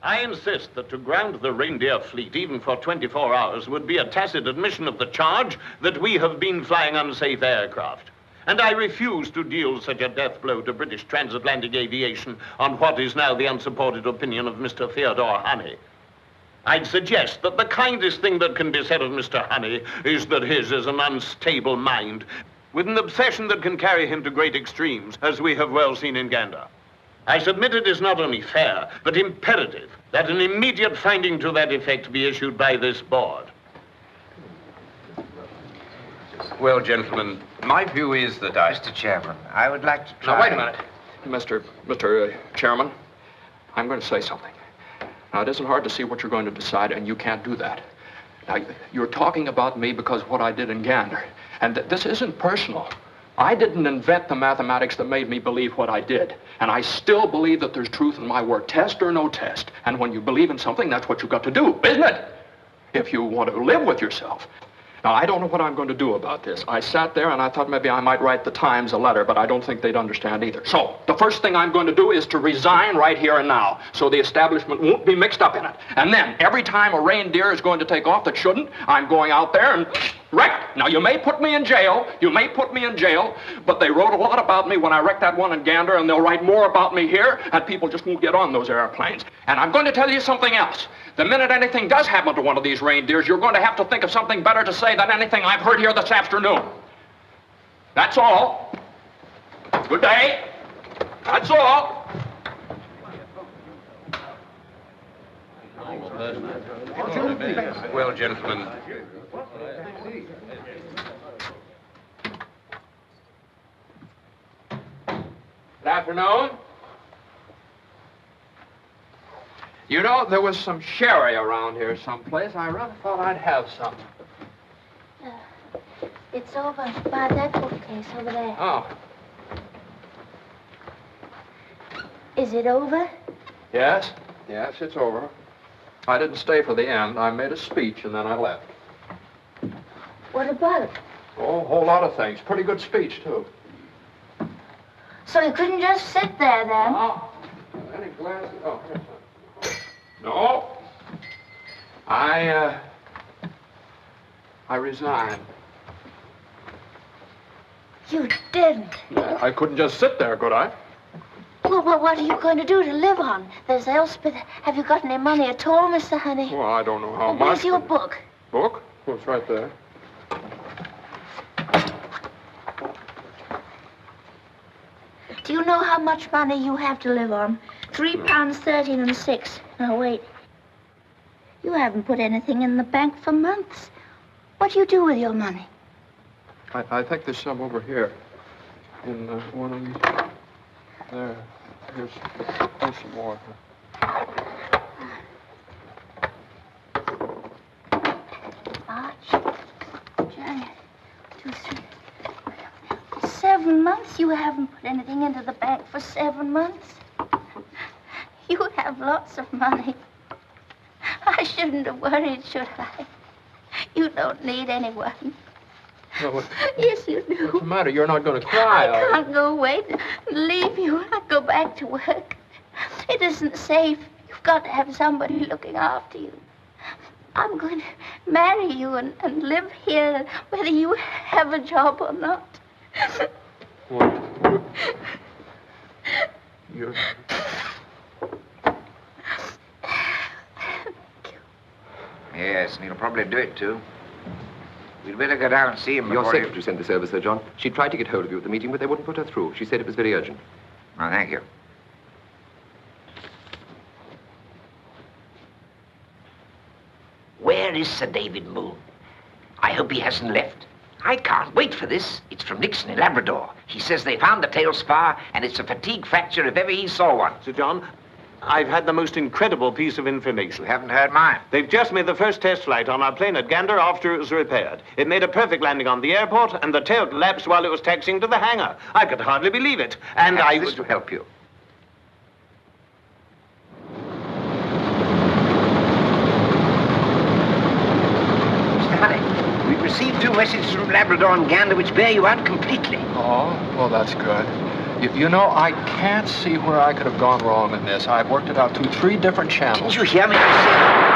I insist that to ground the reindeer fleet even for 24 hours would be a tacit admission of the charge that we have been flying unsafe aircraft. And I refuse to deal such a death blow to British transatlantic aviation on what is now the unsupported opinion of Mr. Theodore Honey. I'd suggest that the kindest thing that can be said of Mr. Honey is that his is an unstable mind, with an obsession that can carry him to great extremes, as we have well seen in Gander. I submit it is not only fair, but imperative that an immediate finding to that effect be issued by this board.
Well, gentlemen, my view is that
Mr. Chairman, I would like to try...
Now, wait a minute. Mr. Chairman, I'm going to say something. Now, it isn't hard to see what you're going to decide, and you can't do that. Now, you're talking about me because of what I did in Gander, and this isn't personal. I didn't invent the mathematics that made me believe what I did, and I still believe that there's truth in my work, test or no test. And when you believe in something, that's what you've got to do, isn't it? If you want to live with yourself. Now, I don't know what I'm going to do about this. I sat there and I thought maybe I might write the Times a letter, but I don't think they'd understand either. So, the first thing I'm going to do is to resign right here and now, so the establishment won't be mixed up in it. And then, every time a reindeer is going to take off that shouldn't, I'm going out there and wreck. Now, you may put me in jail, but they wrote a lot about me when I wrecked that one in Gander, and they'll write more about me here, and people just won't get on those airplanes. And I'm going to tell you something else. The minute anything does happen to one of these reindeers, you're going to have to think of something better to say than anything I've heard here this afternoon. That's all. Good day. That's all.
Well, gentlemen,
Good afternoon. You know, there was some sherry around here someplace. I rather thought I'd have some.
It's over by that bookcase over there.
Oh.
Is it over?
Yes, it's over. I didn't stay for the end. I made a speech and then I left.
What about?
Oh, a whole lot of things. Pretty good speech, too.
So you couldn't just sit there then?
Oh, any glasses? Oh, here's some. No. I resigned.
You didn't?
Yeah, I couldn't just sit there, could I?
Well, what are you going to do to live on? There's Elspeth. Have you got any money at all, Mr. Honey?
Well, I don't know how much.
Where's your book?
Book? Well, it's right there.
Do you know how much money you have to live on? £3.13 6. Now, wait. You haven't put anything in the bank for months. What do you do with your money?
I think there's some over here. In one of these. There. Here's some more.
March, January, 2, 3. 7 months? You haven't put anything into the bank for 7 months? You have lots of money. I shouldn't have worried, should I? You don't need anyone.
No,
Yes, you do.
what's the matter? You're not going to cry,
I can't go away and leave you. I go back to work. It isn't safe. You've got to have somebody looking after you. I'm going to marry you and live here, whether you have a job or not.
What? You're...
Yes, and he'll probably do it, too. We'd better go down and see him
Your
before he...
secretary sent this over, Sir John. She tried to get hold of you at the meeting, but they wouldn't put her through. She said it was very urgent.
Oh, thank you. Where is Sir David Moon? I hope he hasn't left. I can't wait for this. It's from Nixon in Labrador. He says they found the tail spar, and it's a fatigue fracture if ever he saw one.
Sir John, I've had the most incredible piece of information.
You haven't heard mine.
They've just made the first test flight on our plane at Gander after it was repaired. It made a perfect landing on the airport, and the tail collapsed while it was taxiing to the hangar. I could hardly believe it. And I
was to help you. Mr. Honey, we've received 2 messages from Labrador and Gander which bear you out completely.
Oh, well, that's good. You know, I can't see where I could have gone wrong in this. I've worked it out through 3 different channels.
Didn't you hear me? I said...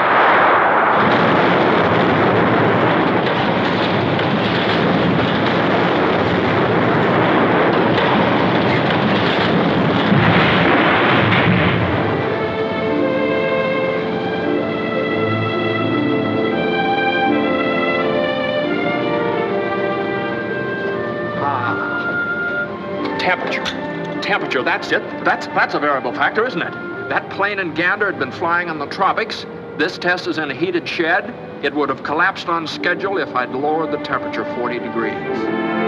Temperature. Temperature, that's it. That's a variable factor, isn't it? That plane and Gander had been flying in the tropics. This test is in a heated shed. It would have collapsed on schedule if I'd lowered the temperature 40 degrees.